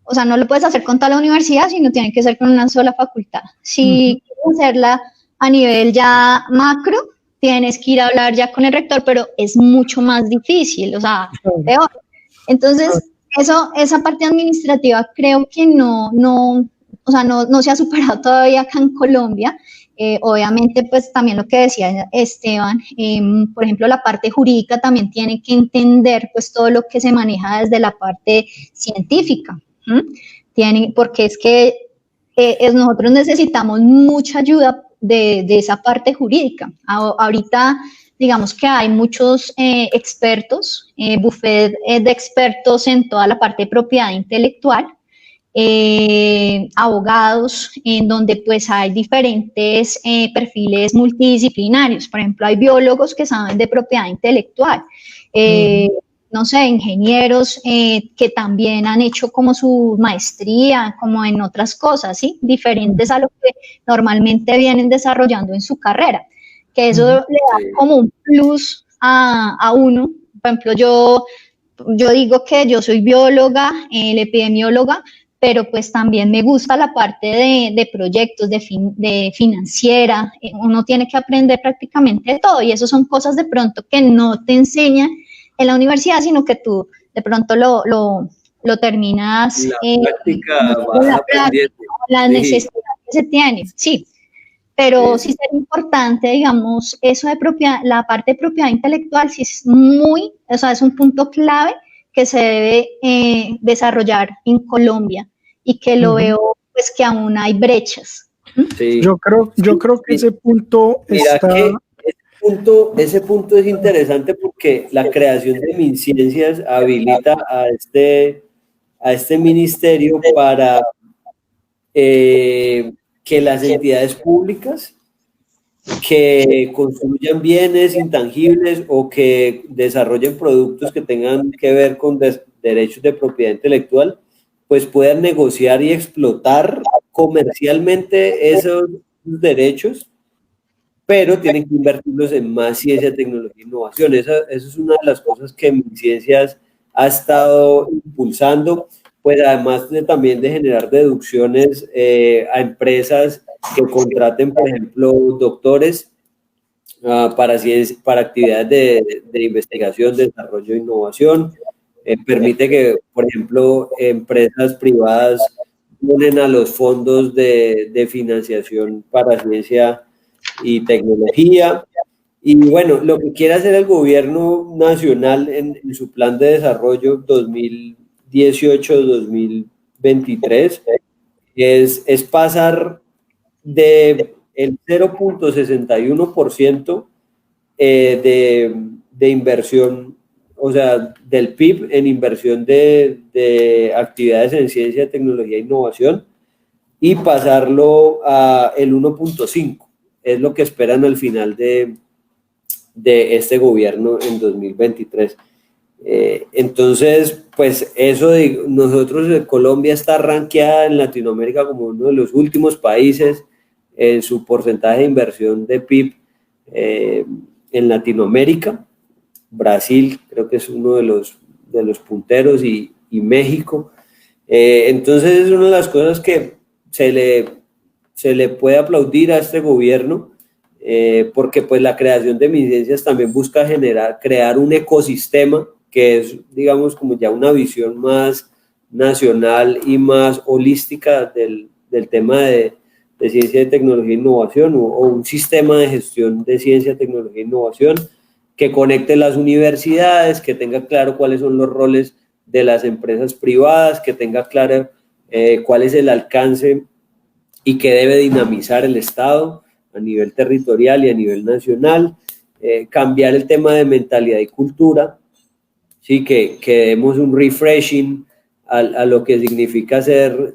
o sea, no lo puedes hacer con toda la universidad, sino tiene que ser con una sola facultad. Si quieres hacerla a nivel ya macro, tienes que ir a hablar ya con el rector, pero es mucho más difícil, o sea, peor. Entonces, esa parte administrativa creo que no se ha superado todavía acá en Colombia. Obviamente, pues también lo que decía Esteban, por ejemplo, la parte jurídica también tiene que entender pues todo lo que se maneja desde la parte científica, porque es que nosotros necesitamos mucha ayuda de esa parte jurídica. Ahorita, digamos que hay muchos expertos, buffet de expertos en toda la parte de propiedad intelectual, abogados, en donde pues hay diferentes perfiles multidisciplinarios. Por ejemplo, hay biólogos que saben de propiedad intelectual, no sé, ingenieros que también han hecho como su maestría, como en otras cosas, ¿sí? Diferentes a lo que normalmente vienen desarrollando en su carrera, que eso le da como un plus a uno. Por ejemplo, yo digo que yo soy bióloga, epidemióloga, pero pues también me gusta la parte de proyectos, de financiera. Uno tiene que aprender prácticamente de todo y eso son cosas de pronto que no te enseñan en la universidad, sino que tú de pronto lo terminas la necesidad que se tiene, sí. Pero sí sería importante, digamos, eso de propiedad, la parte de propiedad intelectual, sí es es un punto clave que se debe desarrollar en Colombia y que lo veo, pues, que aún hay brechas. Sí. Yo creo que ese punto está... Ese punto es interesante porque la creación de MinCiencias habilita a este ministerio para que las entidades públicas que construyan bienes intangibles o que desarrollen productos que tengan que ver con derechos de propiedad intelectual, pues puedan negociar y explotar comercialmente esos derechos, pero tienen que invertirlos en más ciencia, tecnología e innovación. Eso es una de las cosas que MinCiencias ha estado impulsando, pues además también de generar deducciones a empresas que contraten, por ejemplo, doctores para actividades de investigación, desarrollo e innovación. Permite que, por ejemplo, empresas privadas unen a los fondos de financiación para ciencia y tecnología. Y bueno, lo que quiere hacer el gobierno nacional en su plan de desarrollo 2018-2023 es pasar de el 0.61% de inversión, o sea, del PIB en inversión de actividades en ciencia, tecnología e innovación, y pasarlo a el 1.5%. Es lo que esperan al final de este gobierno en 2023. Entonces, pues eso nosotros, Colombia está rankeada en Latinoamérica como uno de los últimos países en su porcentaje de inversión de PIB en Latinoamérica. Brasil creo que es uno de los punteros y México. Entonces es una de las cosas que se le puede aplaudir a este gobierno, porque pues la creación de MinCiencias también busca crear un ecosistema que es, digamos, como ya una visión más nacional y más holística del tema de ciencia, de tecnología e innovación, o un sistema de gestión de ciencia, tecnología e innovación que conecte las universidades, que tenga claro cuáles son los roles de las empresas privadas, que tenga claro cuál es el alcance y que debe dinamizar el Estado a nivel territorial y a nivel nacional, cambiar el tema de mentalidad y cultura, ¿sí? que demos un refreshing a lo que significa ser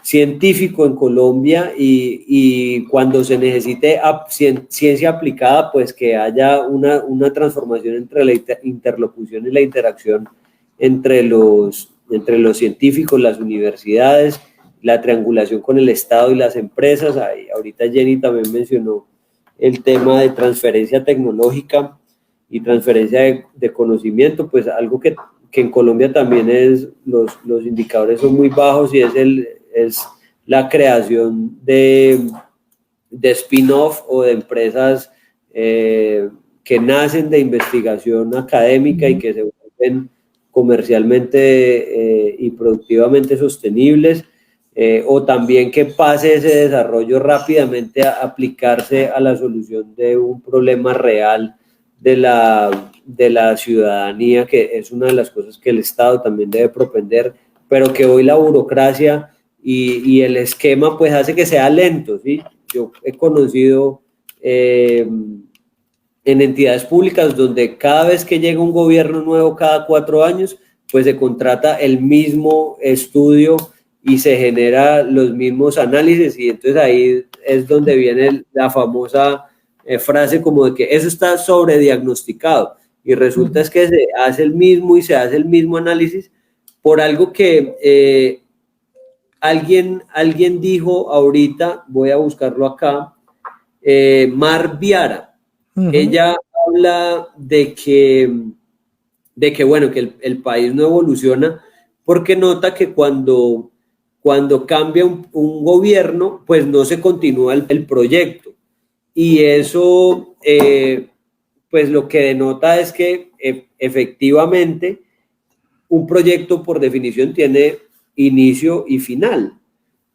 científico en Colombia y cuando se necesite ciencia aplicada, pues que haya una transformación entre la interlocución y la interacción entre los científicos, las universidades, la triangulación con el Estado y las empresas. Ahorita Jenny también mencionó el tema de transferencia tecnológica y transferencia de conocimiento, pues algo que en Colombia también los indicadores son muy bajos y es la creación de spin-off o de empresas que nacen de investigación académica y que se vuelven comercialmente y productivamente sostenibles, o también que pase ese desarrollo rápidamente a aplicarse a la solución de un problema real de la ciudadanía, que es una de las cosas que el Estado también debe propender, pero que hoy la burocracia y el esquema pues hace que sea lento, ¿sí? Yo he conocido en entidades públicas donde cada vez que llega un gobierno nuevo, cada 4 años, pues se contrata el mismo estudio y se genera los mismos análisis, y entonces ahí es donde viene la famosa frase como de que eso está sobrediagnosticado, y resulta es que se hace el mismo análisis por algo que alguien dijo ahorita, voy a buscarlo acá, Mar Viara. Ella habla de que bueno, que el país no evoluciona porque nota que cuando cambia un gobierno, pues no se continúa el proyecto. Y eso, pues lo que denota es que efectivamente un proyecto por definición tiene inicio y final.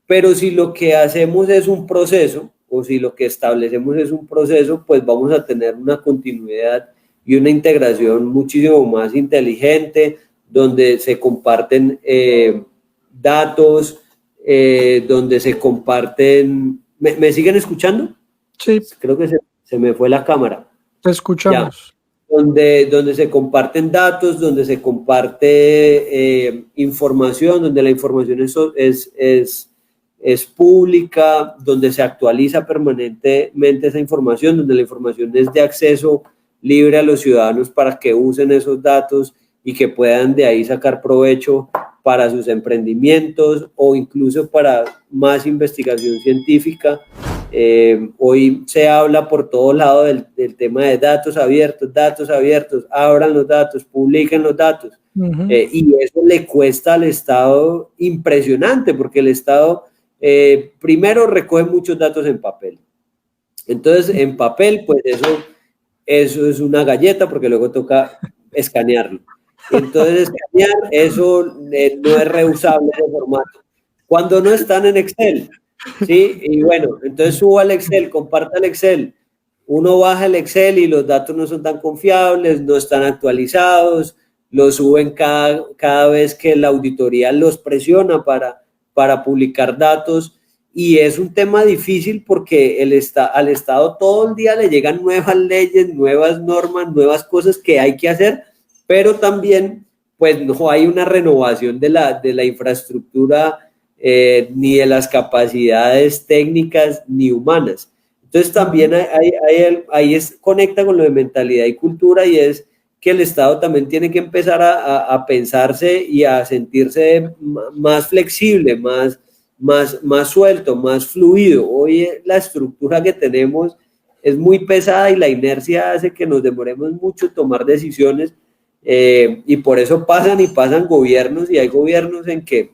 Pero si lo que hacemos es un proceso, o si lo que establecemos es un proceso, pues vamos a tener una continuidad y una integración muchísimo más inteligente, donde se comparten datos, donde se comparten... ¿Me siguen escuchando? Sí. Creo que se me fue la cámara. Te escuchamos. Ya. Donde se comparten datos, donde se comparte información, donde la información es pública, donde se actualiza permanentemente esa información, donde la información es de acceso libre a los ciudadanos para que usen esos datos y que puedan de ahí sacar provecho para sus emprendimientos o incluso para más investigación científica. Hoy se habla por todo lado del tema de datos abiertos, abran los datos, publiquen los datos. Y eso le cuesta al Estado impresionante, porque el Estado primero recoge muchos datos en papel. Entonces, en papel, pues eso es una galleta, porque luego toca escanearlo. Entonces, escanear, eso no es reusable de formato. Cuando no están en Excel, ¿sí? Y bueno, entonces suba el Excel, comparta el Excel. Uno baja el Excel y los datos no son tan confiables, no están actualizados, los suben cada vez que la auditoría los presiona para publicar datos, y es un tema difícil porque al Estado todo el día le llegan nuevas leyes, nuevas normas, nuevas cosas que hay que hacer, pero también pues no hay una renovación de la infraestructura ni de las capacidades técnicas ni humanas. Entonces también ahí conecta con lo de mentalidad y cultura, y es que el Estado también tiene que empezar a pensarse y a sentirse más flexible, más suelto, más fluido. Hoy la estructura que tenemos es muy pesada y la inercia hace que nos demoremos mucho en tomar decisiones, y por eso pasan gobiernos, y hay gobiernos en que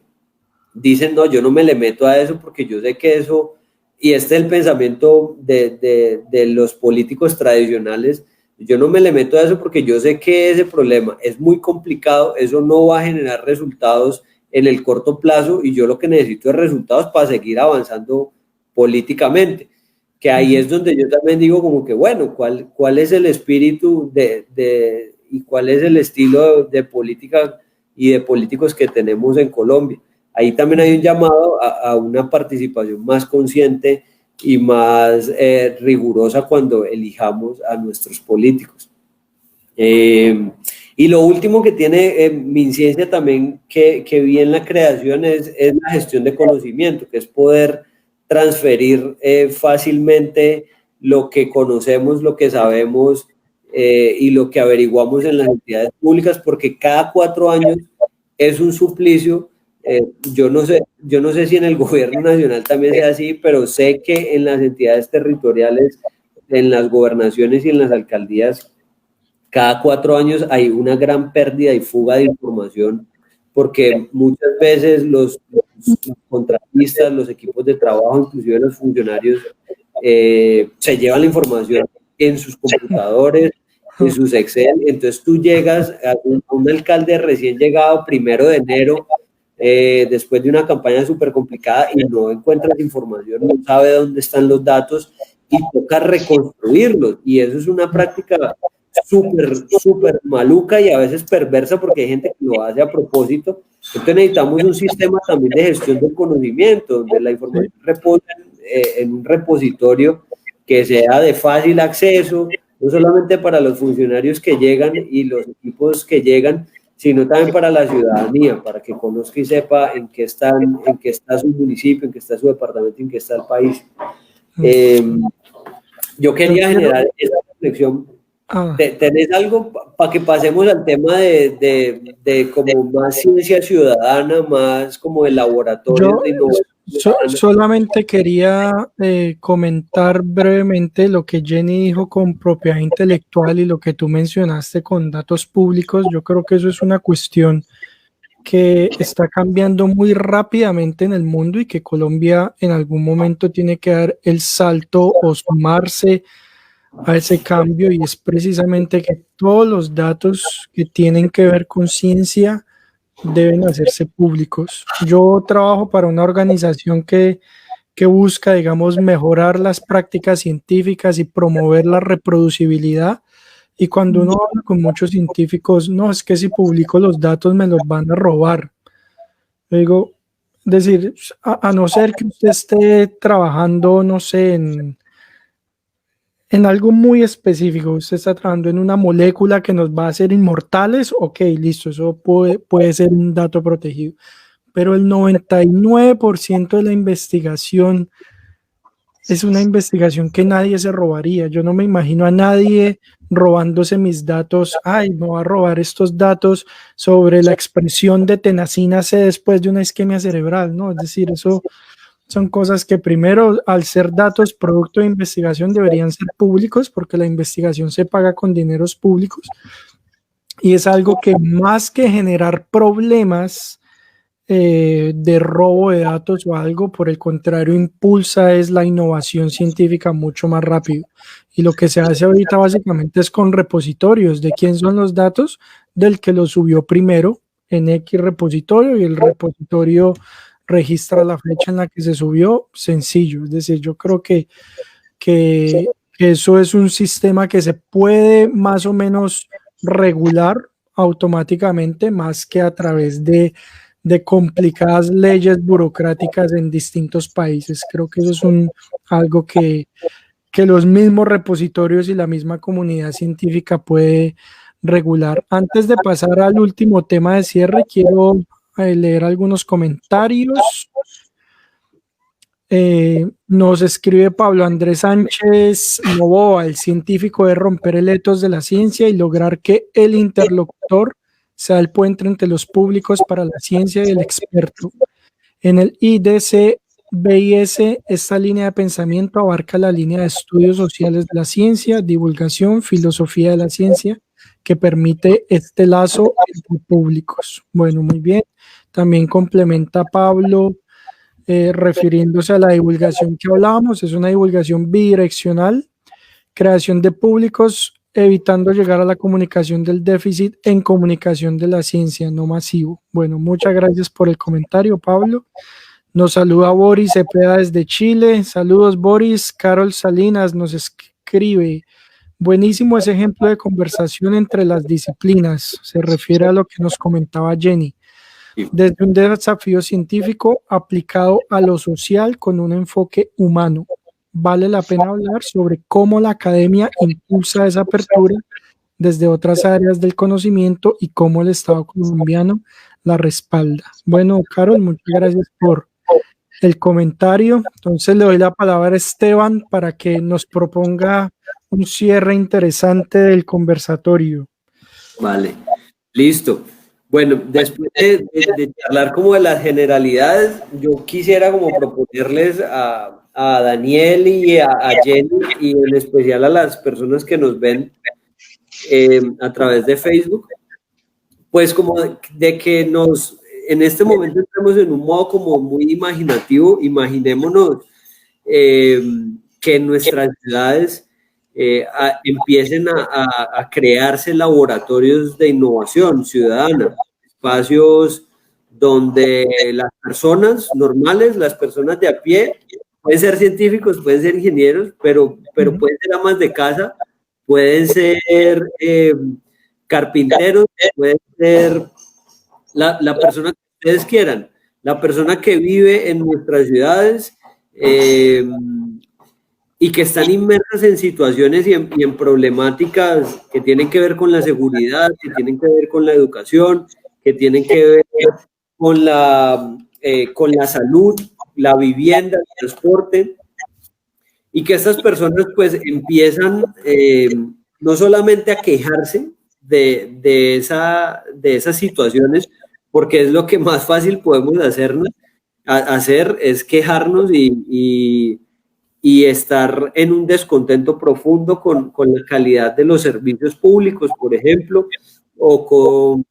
dicen, no, yo no me le meto a eso porque yo sé que eso, y este es el pensamiento de los políticos tradicionales, yo no me le meto a eso porque yo sé que ese problema es muy complicado, eso no va a generar resultados en el corto plazo, y yo lo que necesito es resultados para seguir avanzando políticamente, que ahí es donde yo también digo como que, bueno, ¿cuál es el espíritu y cuál es el estilo de política y de políticos que tenemos en Colombia? Ahí también hay un llamado a una participación más consciente y más rigurosa cuando elijamos a nuestros políticos. Y lo último que tiene MinCiencia también que vi en la creación es la gestión de conocimiento, que es poder transferir fácilmente lo que conocemos, lo que sabemos y lo que averiguamos en las entidades públicas, porque cada 4 años es un suplicio. Yo no sé si en el gobierno nacional también sea así, pero sé que en las entidades territoriales, en las gobernaciones y en las alcaldías, cada 4 años hay una gran pérdida y fuga de información, porque muchas veces los contratistas, los equipos de trabajo, inclusive los funcionarios, se llevan la información en sus computadores, en sus Excel. Entonces tú llegas a un alcalde recién llegado, 1 de enero, después de una campaña súper complicada, y no encuentras información, no sabe dónde están los datos y toca reconstruirlos. Y eso es una práctica súper maluca y a veces perversa, porque hay gente que lo hace a propósito. Entonces necesitamos un sistema también de gestión del conocimiento, donde la información reposa en un repositorio que sea de fácil acceso, no solamente para los funcionarios que llegan y los equipos que llegan, sino también para la ciudadanía, para que conozca y sepa en qué está su municipio, en qué está su departamento, en qué está el país. Yo quería generar esa reflexión. ¿Tenés algo para que pasemos al tema de como más ciencia ciudadana, más como de laboratorio de innovación? Solamente quería comentar brevemente lo que Jenny dijo con propiedad intelectual y lo que tú mencionaste con datos públicos. Yo creo que eso es una cuestión que está cambiando muy rápidamente en el mundo y que Colombia en algún momento tiene que dar el salto o sumarse a ese cambio, y es precisamente que todos los datos que tienen que ver con ciencia deben hacerse públicos. Yo trabajo para una organización que busca, digamos, mejorar las prácticas científicas y promover la reproducibilidad. Y cuando uno habla con muchos científicos, no, es que si publico los datos me los van a robar. Yo digo, decir, a no ser que usted esté trabajando, no sé, en algo muy específico, usted está trabajando en una molécula que nos va a hacer inmortales, ok, listo, eso puede ser un dato protegido. Pero el 99% de la investigación es una investigación que nadie se robaría. Yo no me imagino a nadie robándose mis datos. Ay, me va a robar estos datos sobre la expresión de tenacina C después de una isquemia cerebral, ¿no? Es decir, eso son cosas que primero, al ser datos producto de investigación, deberían ser públicos, porque la investigación se paga con dineros públicos. Y es algo que, más que generar problemas de robo de datos o algo, por el contrario, impulsa es la innovación científica mucho más rápido. Y lo que se hace ahorita básicamente es con repositorios. ¿De quién son los datos? Del que los subió primero en X repositorio, y el repositorio registra la fecha en la que se subió. Sencillo. Es decir, yo creo que eso es un sistema que se puede más o menos regular automáticamente, más que a través de complicadas leyes burocráticas en distintos países. Creo que eso es algo que los mismos repositorios y la misma comunidad científica puede regular. Antes de pasar al último tema de cierre, quiero leer algunos comentarios. Nos escribe Pablo Andrés Sánchez Novoa: el científico debe romper el etos de la ciencia y lograr que el interlocutor sea el puente entre los públicos para la ciencia y el experto. En el IDC-BIS, esta línea de pensamiento abarca la línea de estudios sociales de la ciencia, divulgación, filosofía de la ciencia, que permite este lazo entre públicos. Bueno, muy bien. También complementa Pablo, refiriéndose a la divulgación que hablábamos, es una divulgación bidireccional, creación de públicos, evitando llegar a la comunicación del déficit en comunicación de la ciencia, no masivo. Bueno, muchas gracias por el comentario, Pablo. Nos saluda Boris Cepeda desde Chile. Saludos, Boris. Carol Salinas nos escribe: buenísimo ese ejemplo de conversación entre las disciplinas. Se refiere a lo que nos comentaba Jenny. Desde un desafío científico aplicado a lo social con un enfoque humano. Vale la pena hablar sobre cómo la academia impulsa esa apertura desde otras áreas del conocimiento y cómo el Estado colombiano la respalda. Bueno, Carol, muchas gracias por el comentario. Entonces le doy la palabra a Esteban para que nos proponga un cierre interesante del conversatorio. Vale, listo. Bueno, después de charlar como de las generalidades, yo quisiera como proponerles a Daniel y a Jenny, y en especial a las personas que nos ven a través de Facebook, pues como de que en este momento estamos en un modo como muy imaginativo. Imaginémonos que en nuestras ciudades empiecen a crearse laboratorios de innovación ciudadana, espacios donde las personas normales, las personas de a pie, pueden ser científicos, pueden ser ingenieros, pero pueden ser amas de casa, pueden ser carpinteros, pueden ser la persona que ustedes quieran, la persona que vive en nuestras ciudades y que están inmersas en situaciones y en problemáticas que tienen que ver con la seguridad, que tienen que ver con la educación, que tienen que ver con la salud, la vivienda, el transporte, y que estas personas pues empiezan no solamente a quejarse de esas situaciones, porque es lo que más fácil podemos hacer es quejarnos y estar en un descontento profundo con la calidad de los servicios públicos, por ejemplo, o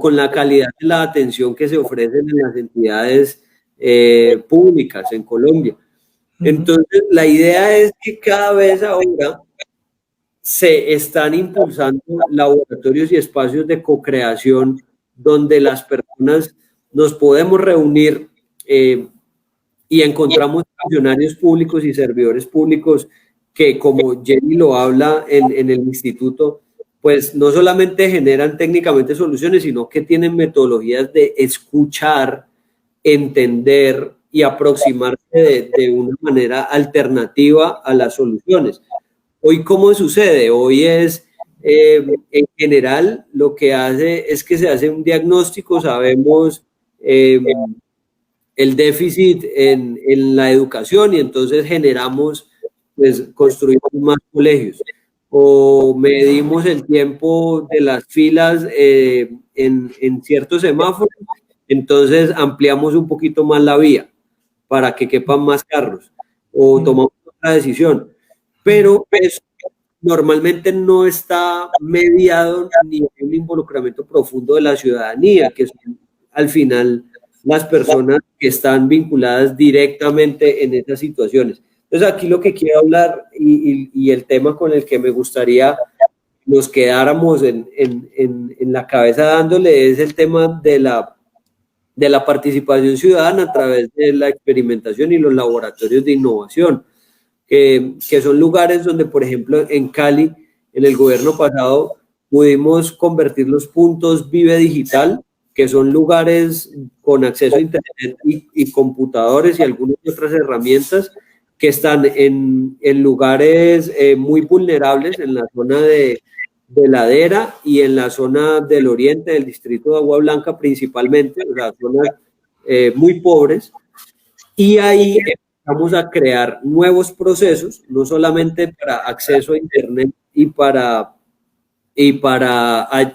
con la calidad de la atención que se ofrecen en las entidades públicas en Colombia. Entonces, la idea es que cada vez ahora se están impulsando laboratorios y espacios de co-creación donde las personas nos podemos reunir y encontramos funcionarios públicos y servidores públicos que, como Jenny lo habla en el instituto, pues no solamente generan técnicamente soluciones, sino que tienen metodologías de escuchar, entender y aproximarse de una manera alternativa a las soluciones. Hoy, ¿cómo sucede? Hoy es, en general, lo que hace es que se hace un diagnóstico, sabemos el déficit en la educación y entonces construimos más colegios o medimos el tiempo de las filas en ciertos semáforos, entonces ampliamos un poquito más la vía para que quepan más carros o tomamos otra decisión, pero eso normalmente no está mediado ni hay un involucramiento profundo de la ciudadanía, que son al final las personas que están vinculadas directamente en esas situaciones. Entonces aquí lo que quiero hablar y el tema con el que me gustaría nos quedáramos en la cabeza dándole es el tema de la participación ciudadana a través de la experimentación y los laboratorios de innovación, que son lugares donde, por ejemplo, en Cali, en el gobierno pasado, pudimos convertir los puntos Vive Digital, que son lugares con acceso a internet y computadores y algunas otras herramientas que están en lugares muy vulnerables, en la zona de Ladera y en la zona del oriente del distrito de Agua Blanca principalmente, o sea, zonas muy pobres, y ahí vamos a crear nuevos procesos, no solamente para acceso a internet y para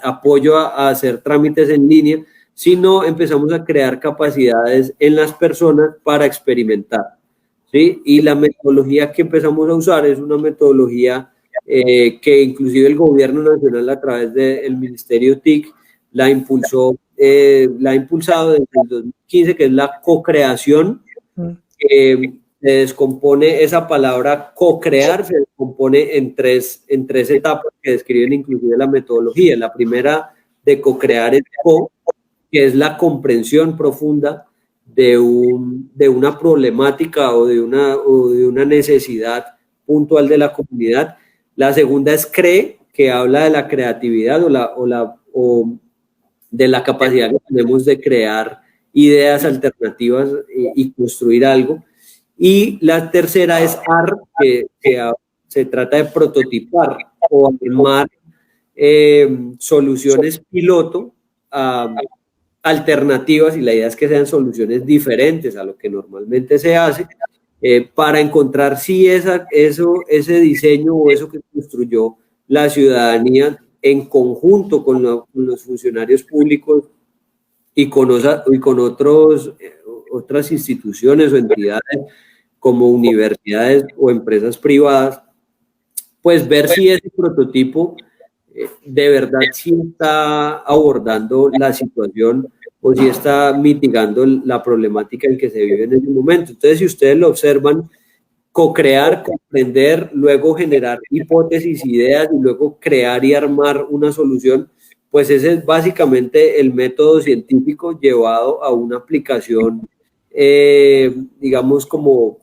apoyo a hacer trámites en línea, sino empezamos a crear capacidades en las personas para experimentar, ¿sí? Y la metodología que empezamos a usar es una metodología que inclusive el gobierno nacional a través del Ministerio TIC la ha impulsado desde el 2015, que es la co-creación. Se descompone esa palabra co-crear, se descompone en tres etapas que describen inclusive la metodología. La primera de co-crear es co, que es la comprensión profunda de una problemática o de una necesidad puntual de la comunidad. La segunda es cree, que habla de la creatividad o de la capacidad que tenemos de crear ideas alternativas y construir algo. Y la tercera es AR, que se trata de prototipar o armar soluciones piloto alternativas, y la idea es que sean soluciones diferentes a lo que normalmente se hace, para encontrar si ese diseño o eso que construyó la ciudadanía en conjunto con los funcionarios públicos y con otras instituciones o entidades como universidades o empresas privadas, pues ver si ese prototipo de verdad sí está abordando la situación o si está mitigando la problemática en que se vive en ese momento. Entonces, si ustedes lo observan, co-crear, comprender, luego generar hipótesis, ideas y luego crear y armar una solución, pues ese es básicamente el método científico llevado a una aplicación, digamos, como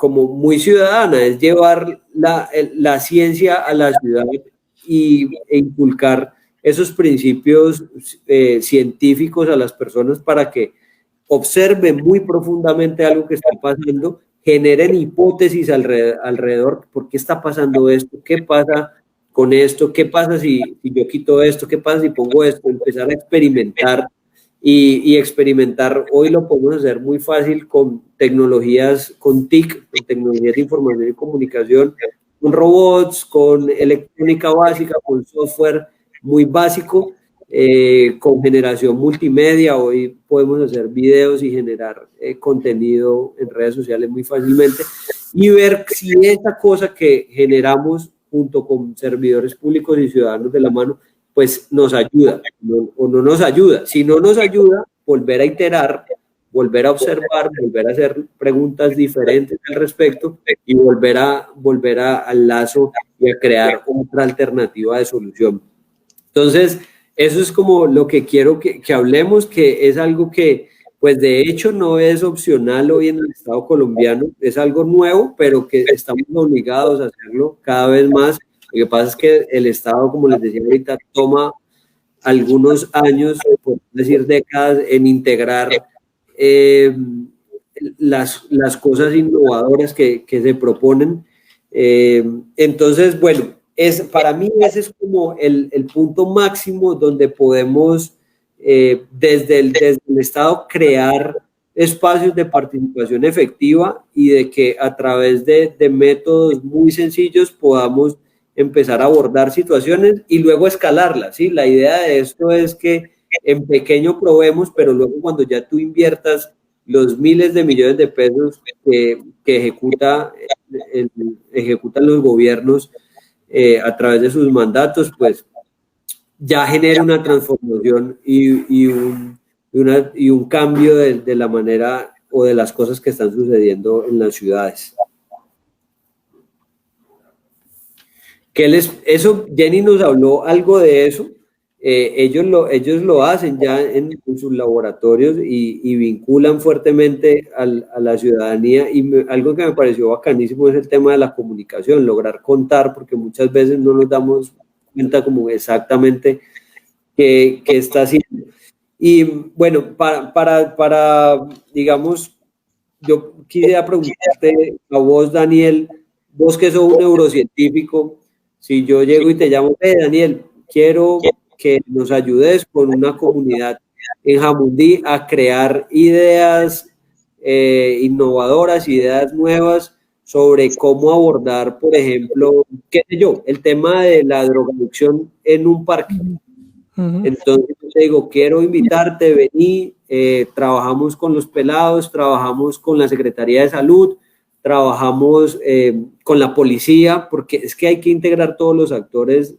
muy ciudadana, es llevar la ciencia a la ciudad e inculcar esos principios científicos a las personas para que observen muy profundamente algo que está pasando, generen hipótesis alrededor, ¿por qué está pasando esto? ¿Qué pasa con esto? ¿Qué pasa si yo quito esto? ¿Qué pasa si pongo esto? Empezar a experimentar y experimentar. Hoy lo podemos hacer muy fácil con tecnologías, con TIC, con tecnologías de información y comunicación, con robots, con electrónica básica, con software muy básico, con generación multimedia. Hoy podemos hacer videos y generar contenido en redes sociales muy fácilmente y ver si esa cosa que generamos junto con servidores públicos y ciudadanos de la mano, pues nos ayuda o no nos ayuda. Si no nos ayuda, volver a iterar, volver a observar, volver a hacer preguntas diferentes al respecto y volver al lazo y a crear otra alternativa de solución. Entonces, eso es como lo que quiero que hablemos, que es algo que, pues de hecho, no es opcional hoy en el Estado colombiano, es algo nuevo, pero que estamos obligados a hacerlo cada vez más. Lo que pasa es que el Estado, como les decía ahorita, toma algunos años, por decir décadas, en integrar las cosas innovadoras que se proponen. Entonces, bueno, para mí ese es como el punto máximo donde podemos, desde el Estado, crear espacios de participación efectiva y de que a través de métodos muy sencillos podamos empezar a abordar situaciones y luego escalarlas, ¿sí? La idea de esto es que en pequeño probemos, pero luego cuando ya tú inviertas los miles de millones de pesos que ejecutan los gobiernos a través de sus mandatos, pues ya genera una transformación y un cambio de la manera o de las cosas que están sucediendo en las ciudades. Eso, Jenny nos habló algo de eso. Ellos lo hacen ya en sus laboratorios y vinculan fuertemente a la ciudadanía, y algo que me pareció bacanísimo es el tema de la comunicación, lograr contar, porque muchas veces no nos damos cuenta como exactamente qué está haciendo. Y bueno, para digamos, yo quisiera preguntarte a vos, Daniel, vos que sos un neurocientífico, si yo llego y te llamo, Daniel, quiero que nos ayudes con una comunidad en Jamundí a crear ideas innovadoras, ideas nuevas sobre cómo abordar, por ejemplo, qué sé yo, el tema de la drogadicción en un parque. Entonces yo te digo, quiero invitarte, vení, trabajamos con los pelados, trabajamos con la Secretaría de Salud, trabajamos con la policía, porque es que hay que integrar todos los actores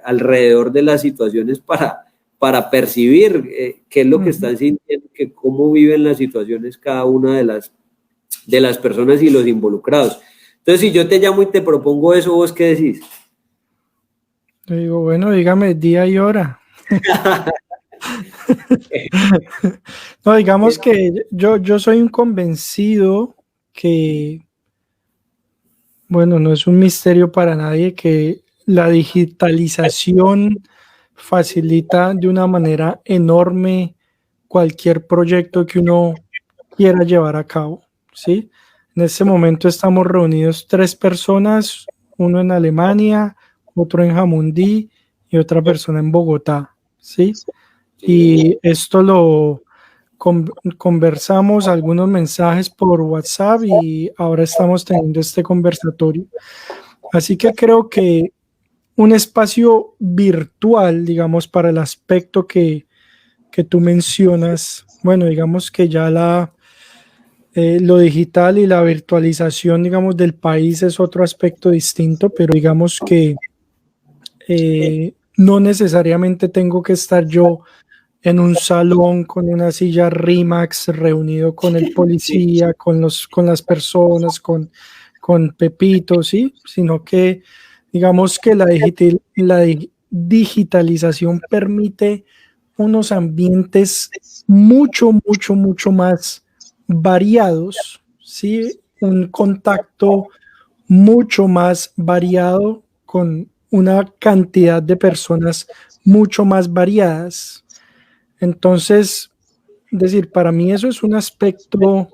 alrededor de las situaciones para percibir qué es lo que están sintiendo, cómo viven las situaciones cada una de las personas y los involucrados. Entonces, si yo te llamo y te propongo eso, ¿vos qué decís? Yo digo, bueno, dígame día y hora. No, digamos que yo soy un convencido que, bueno, no es un misterio para nadie que la digitalización facilita de una manera enorme cualquier proyecto que uno quiera llevar a cabo, ¿sí? En este momento estamos reunidos 3 personas, uno en Alemania, otro en Jamundí y otra persona en Bogotá, ¿sí? Y esto lo conversamos, algunos mensajes por WhatsApp y ahora estamos teniendo este conversatorio. Así que creo que un espacio virtual, digamos, para el aspecto que tú mencionas, bueno, digamos que ya lo digital y la virtualización, digamos, del país es otro aspecto distinto, pero digamos que no necesariamente tengo que estar yo en un salón con una silla RIMAX reunido con el policía, con las personas, con Pepito, ¿sí? Sino que digamos que la digitalización permite unos ambientes mucho más variados, ¿sí? Un contacto mucho más variado con una cantidad de personas mucho más variadas. Entonces, es decir, para mí eso es un aspecto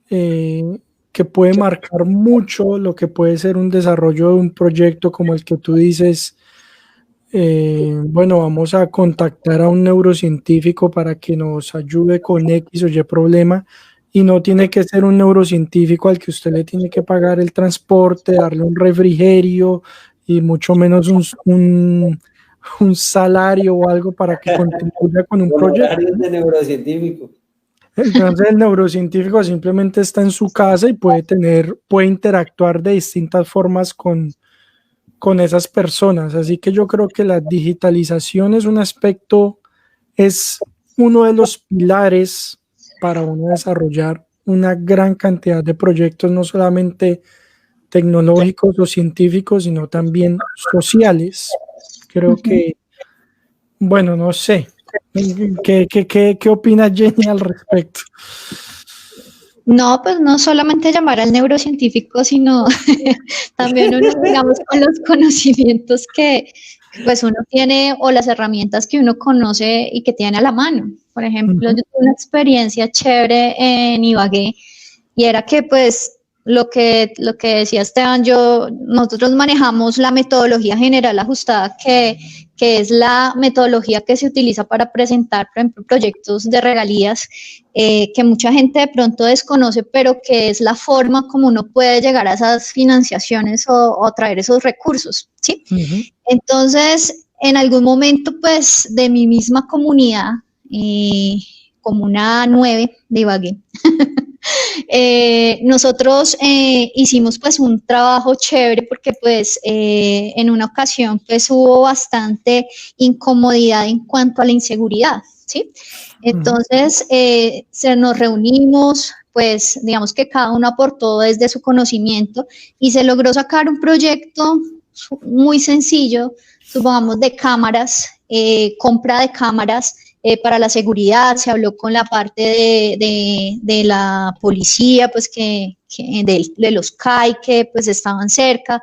que puede marcar mucho lo que puede ser un desarrollo de un proyecto como el que tú dices. Bueno, vamos a contactar a un neurocientífico para que nos ayude con X o Y problema, y no tiene que ser un neurocientífico al que usted le tiene que pagar el transporte, darle un refrigerio y mucho menos un salario o algo para que contribuya con un proyecto. De neurocientífico. Entonces el neurocientífico simplemente está en su casa y puede interactuar de distintas formas con esas personas. Así que yo creo que la digitalización es uno de los pilares para uno desarrollar una gran cantidad de proyectos, no solamente tecnológicos o científicos, sino también sociales. Creo que, bueno, no sé. ¿Qué opina Jenny al respecto? No, pues no solamente llamar al neurocientífico, sino también uno, digamos, con los conocimientos que pues uno tiene o las herramientas que uno conoce y que tiene a la mano. Por ejemplo, yo tuve una experiencia chévere en Ibagué y era que pues lo que decía Esteban, nosotros manejamos la metodología general ajustada que es la metodología que se utiliza para presentar, por ejemplo, proyectos de regalías, que mucha gente de pronto desconoce, pero que es la forma como uno puede llegar a esas financiaciones o traer esos recursos, ¿sí? Entonces, en algún momento, pues, de mi misma comunidad, Comuna 9 de Ibagué, nosotros hicimos pues un trabajo chévere porque pues en una ocasión pues hubo bastante incomodidad en cuanto a la inseguridad, ¿sí? Entonces nos reunimos, pues digamos que cada uno aportó desde su conocimiento y se logró sacar un proyecto muy sencillo, supongamos de cámaras, compra de cámaras, para la seguridad. Se habló con la parte de la policía, pues de los CAI que pues estaban cerca,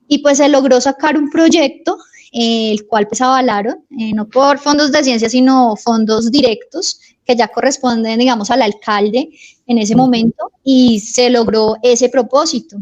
y pues se logró sacar un proyecto, el cual pues avalaron, no por fondos de ciencia, sino fondos directos, que ya corresponden, digamos, al alcalde en ese momento, y se logró ese propósito.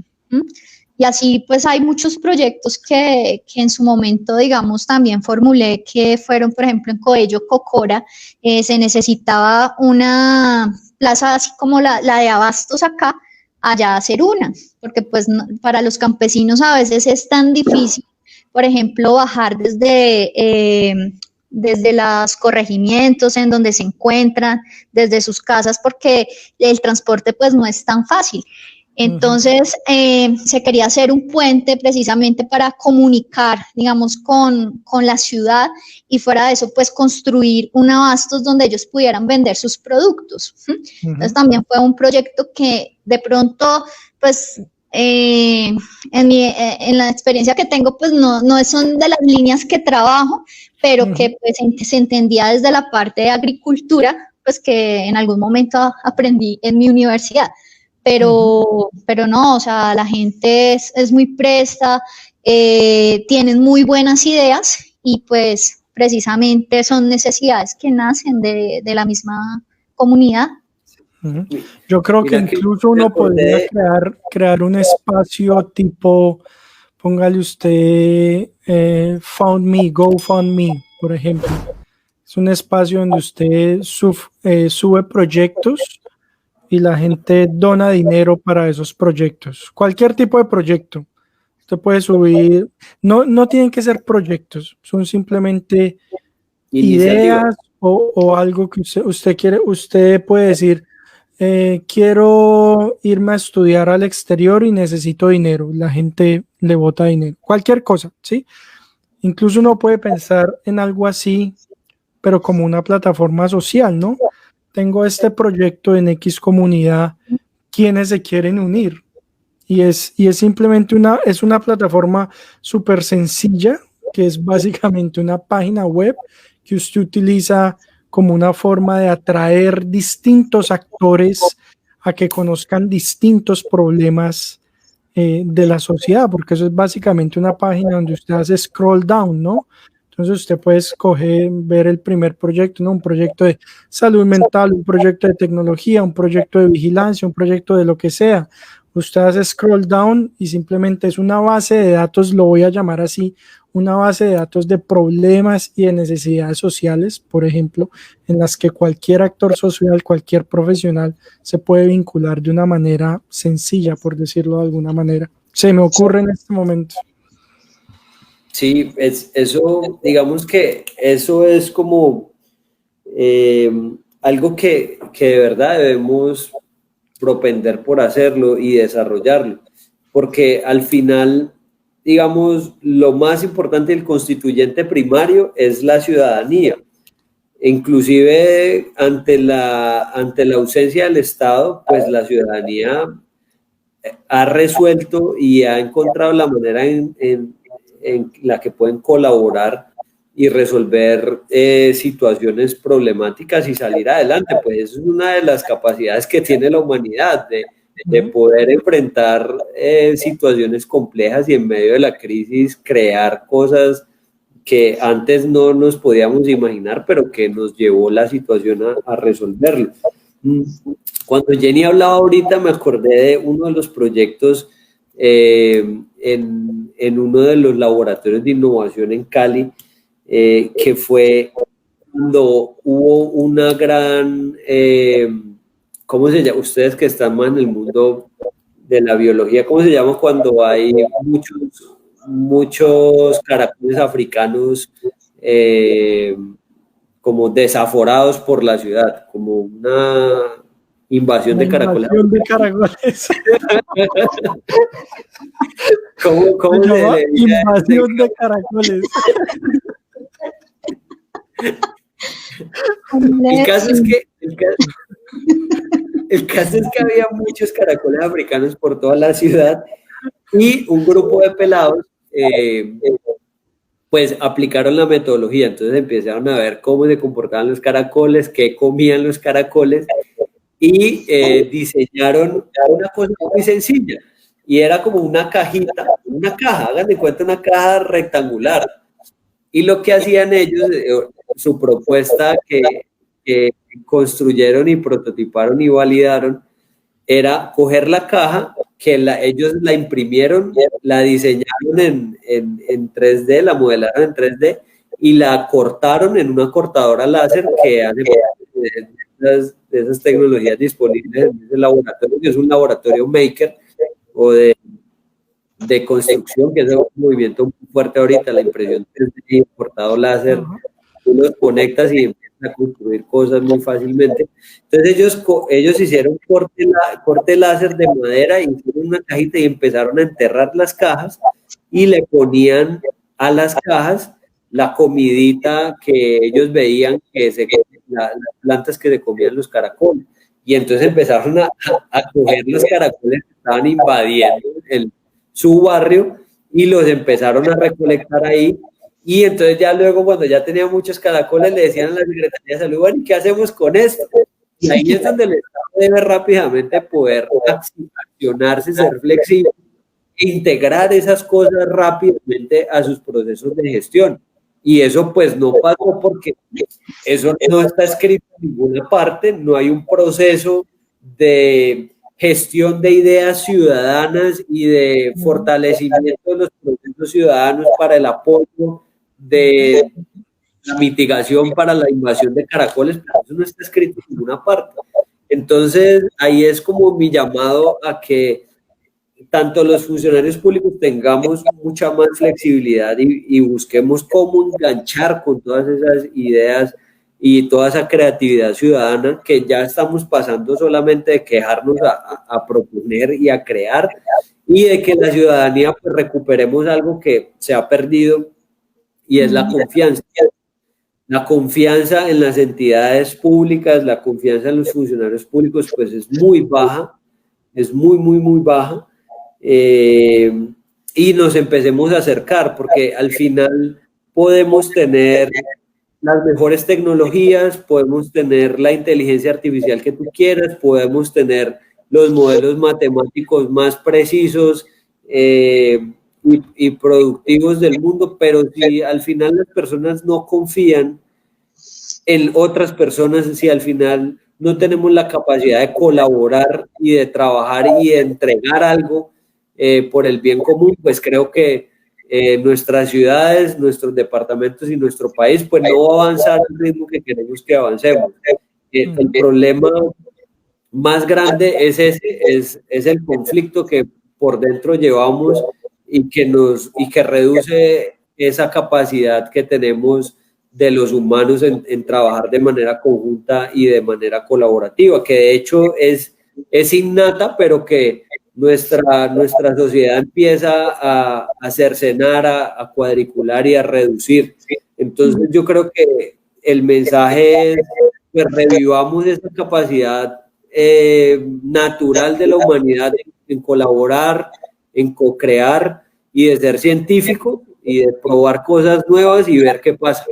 Y así pues hay muchos proyectos que en su momento, digamos, también formulé, que fueron, por ejemplo, en Coello, Cocora, se necesitaba una plaza así como la de Abastos acá, allá hacer una, porque pues no, para los campesinos a veces es tan difícil, por ejemplo, bajar desde los corregimientos en donde se encuentran, desde sus casas, porque el transporte pues no es tan fácil. Entonces, se quería hacer un puente precisamente para comunicar, digamos, con la ciudad, y fuera de eso, pues construir un abastos donde ellos pudieran vender sus productos. Entonces, también fue un proyecto que de pronto, pues, en la experiencia que tengo, pues no son de las líneas que trabajo, pero que pues se entendía desde la parte de agricultura, pues que en algún momento aprendí en mi universidad. Pero no, o sea, la gente es muy presta, tienen muy buenas ideas y pues precisamente son necesidades que nacen de la misma comunidad. Yo creo que incluso uno podría crear un espacio tipo, póngale usted Found Me, GoFundMe, por ejemplo. Es un espacio donde usted sube proyectos y la gente dona dinero para esos proyectos. Cualquier tipo de proyecto. Usted puede subir, no tienen que ser proyectos, son simplemente ideas o algo que usted quiere. Usted puede decir, quiero irme a estudiar al exterior y necesito dinero. La gente le bota dinero. Cualquier cosa, ¿sí? Incluso uno puede pensar en algo así, pero como una plataforma social, ¿no? Tengo este proyecto en X comunidad, ¿quiénes se quieren unir? Y es simplemente es una plataforma súper sencilla, que es básicamente una página web que usted utiliza como una forma de atraer distintos actores a que conozcan distintos problemas de la sociedad, porque eso es básicamente una página donde usted hace scroll down, ¿no? Entonces usted puede escoger, ver el primer proyecto, ¿no? Un proyecto de salud mental, un proyecto de tecnología, un proyecto de vigilancia, un proyecto de lo que sea. Usted hace scroll down y simplemente es una base de datos, lo voy a llamar así, una base de datos de problemas y de necesidades sociales, por ejemplo, en las que cualquier actor social, cualquier profesional se puede vincular de una manera sencilla, por decirlo de alguna manera. Se me ocurre en este momento. Sí, eso, digamos que eso es como algo que de verdad debemos propender por hacerlo y desarrollarlo, porque al final, digamos, lo más importante del constituyente primario es la ciudadanía. Inclusive ante la ausencia del Estado, pues la ciudadanía ha resuelto y ha encontrado la manera en la que pueden colaborar y resolver situaciones problemáticas y salir adelante. Pues es una de las capacidades que tiene la humanidad de poder enfrentar situaciones complejas y en medio de la crisis crear cosas que antes no nos podíamos imaginar, pero que nos llevó la situación a resolverlo. Cuando Jenny hablaba ahorita, me acordé de uno de los proyectos en uno de los laboratorios de innovación en Cali, que fue cuando hubo una gran, ¿cómo se llama? Ustedes que están más en el mundo de la biología, ¿cómo se llama cuando hay muchos caracoles africanos como desaforados por la ciudad, como una invasión de caracoles? ¿Cómo se le dice? Invasión de caracoles. El caso es que había muchos caracoles africanos por toda la ciudad y un grupo de pelados pues aplicaron la metodología. Entonces empezaron a ver cómo se comportaban los caracoles, qué comían los caracoles y diseñaron una cosa muy sencilla y era como una cajita, una caja, hagan de cuenta una caja rectangular. Y lo que hacían ellos, su propuesta que construyeron y prototiparon y validaron, era coger la caja, que ellos la imprimieron, la diseñaron en 3D, la modelaron en 3D y la cortaron en una cortadora láser que hace de esas tecnologías disponibles en ese laboratorio, que es un laboratorio maker o de construcción, que es un movimiento muy fuerte ahorita, la impresión 3D, cortado láser, tú los conectas y empiezan a construir cosas muy fácilmente. Entonces ellos hicieron corte láser de madera, hicieron una cajita y empezaron a enterrar las cajas y le ponían a las cajas la comidita que ellos veían, las plantas que se comían los caracoles. Y entonces empezaron a coger los caracoles que estaban invadiendo su barrio y los empezaron a recolectar ahí. Y entonces ya luego, cuando ya tenía muchos caracoles, le decían a la Secretaría de Salud, bueno, ¿y qué hacemos con esto? Y ahí es donde el Estado debe rápidamente poder accionarse, ser flexible, e integrar esas cosas rápidamente a sus procesos de gestión. Y eso pues no pasó porque eso no está escrito en ninguna parte, no hay un proceso gestión de ideas ciudadanas y de fortalecimiento de los procesos ciudadanos para el apoyo de la mitigación para la invasión de caracoles, pero eso no está escrito en ninguna parte. Entonces, ahí es como mi llamado a que tanto los funcionarios públicos tengamos mucha más flexibilidad y busquemos cómo enganchar con todas esas ideas y toda esa creatividad ciudadana que ya estamos pasando solamente de quejarnos a proponer y a crear, y de que la ciudadanía pues recuperemos algo que se ha perdido, y es la confianza. La confianza en las entidades públicas, la confianza en los funcionarios públicos pues es muy baja, es muy baja. Y nos empecemos a acercar, porque al final podemos tener las mejores tecnologías, podemos tener la inteligencia artificial que tú quieras, podemos tener los modelos matemáticos más precisos y productivos del mundo, pero si al final las personas no confían en otras personas, si al final no tenemos la capacidad de colaborar y de trabajar y de entregar algo por el bien común, pues creo que nuestras ciudades, nuestros departamentos y nuestro país pues no va a avanzar al ritmo que queremos que avancemos. El problema más grande es ese, es el conflicto que por dentro llevamos y que reduce esa capacidad que tenemos de los humanos en trabajar de manera conjunta y de manera colaborativa, que de hecho es innata, pero que nuestra sociedad empieza a cercenar, a cuadricular y a reducir. Entonces yo creo que el mensaje es que revivamos esa capacidad natural de la humanidad en colaborar, en co-crear y de ser científico y de probar cosas nuevas y ver qué pasa.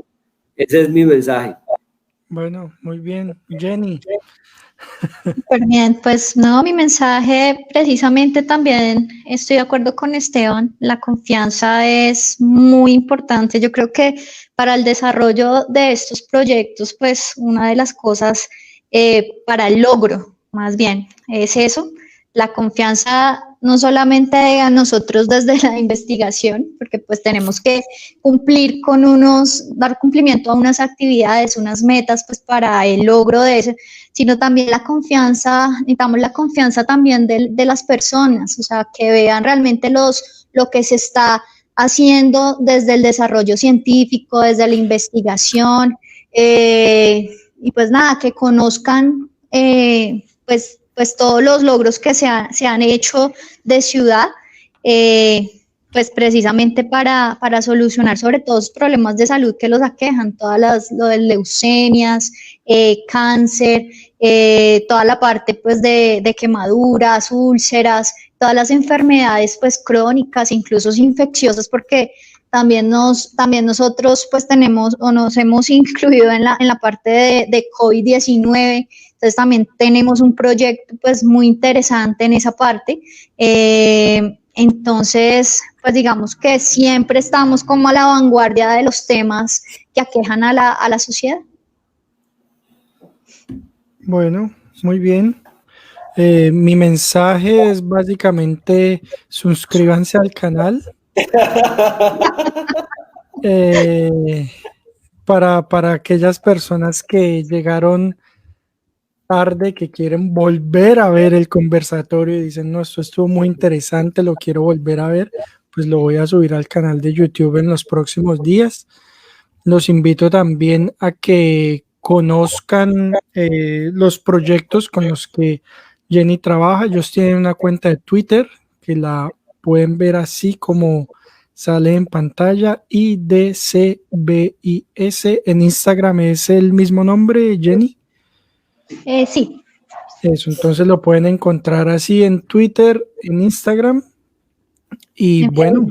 Ese es mi mensaje. Bueno, muy bien. Jenny. Súper bien, pues no, mi mensaje precisamente también estoy de acuerdo con Esteban, la confianza es muy importante. Yo creo que para el desarrollo de estos proyectos, pues una de las cosas para el logro, más bien, es eso, la confianza no solamente a nosotros desde la investigación, porque pues tenemos que cumplir con dar cumplimiento a unas actividades, unas metas, pues para el logro de eso, sino también la confianza, necesitamos la confianza también de las personas, o sea, que vean realmente lo que se está haciendo desde el desarrollo científico, desde la investigación, y pues nada, que conozcan pues todos los logros que se han hecho de ciudad, pues precisamente para solucionar sobre todo los problemas de salud que los aquejan, lo de leucemias, cáncer, toda la parte pues de quemaduras, úlceras, todas las enfermedades pues crónicas, incluso infecciosas, porque también nosotros pues tenemos o nos hemos incluido en la parte de COVID-19. Entonces también tenemos un proyecto pues muy interesante en esa parte. Entonces, pues digamos que siempre estamos como a la vanguardia de los temas que aquejan a la sociedad. Bueno, muy bien. Mi mensaje es básicamente suscríbanse al canal. Para aquellas personas que llegaron tarde, que quieren volver a ver el conversatorio y dicen, no, esto estuvo muy interesante, lo quiero volver a ver, pues lo voy a subir al canal de YouTube en los próximos días. Los invito también a que conozcan los proyectos con los que Jenny trabaja. Ellos tienen una cuenta de Twitter que la pueden ver así como sale en pantalla, IDCBIS. En Instagram es el mismo nombre, Jenny. Sí. Eso, entonces lo pueden encontrar así en Twitter, en Instagram y bueno,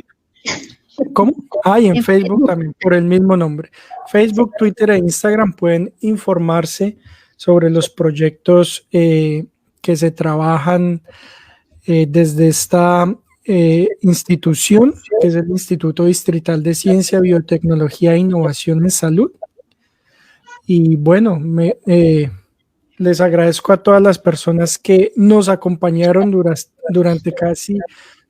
¿cómo? Y en Facebook también por el mismo nombre. Facebook, Twitter e Instagram pueden informarse sobre los proyectos que se trabajan desde esta institución, que es el Instituto Distrital de Ciencia, Biotecnología e Innovación en Salud. Y bueno, Les agradezco a todas las personas que nos acompañaron durante casi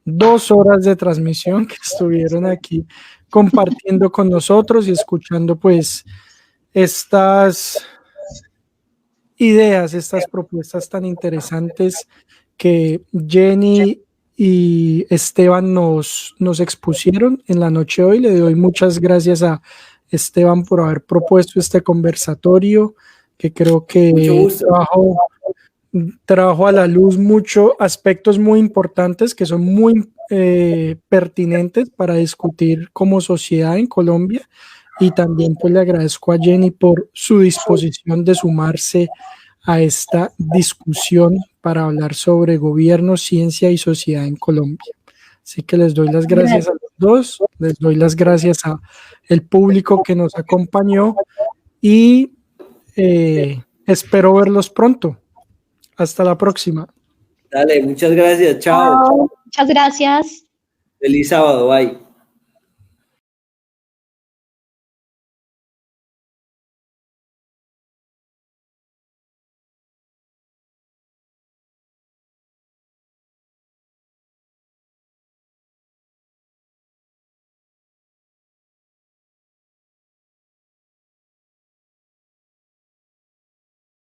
2 horas de transmisión, que estuvieron aquí compartiendo con nosotros y escuchando pues estas ideas, estas propuestas tan interesantes que Jenny y Esteban nos expusieron en la noche de hoy. Le doy muchas gracias a Esteban por haber propuesto este conversatorio, que creo que trajo a la luz muchos aspectos muy importantes que son muy pertinentes para discutir como sociedad en Colombia. Y también pues le agradezco a Jenny por su disposición de sumarse a esta discusión para hablar sobre gobierno, ciencia y sociedad en Colombia. Así que les doy las gracias a los dos, les doy las gracias a el público que nos acompañó y espero verlos pronto. Hasta la próxima. Dale, muchas gracias, chao. Muchas gracias. Feliz sábado, bye.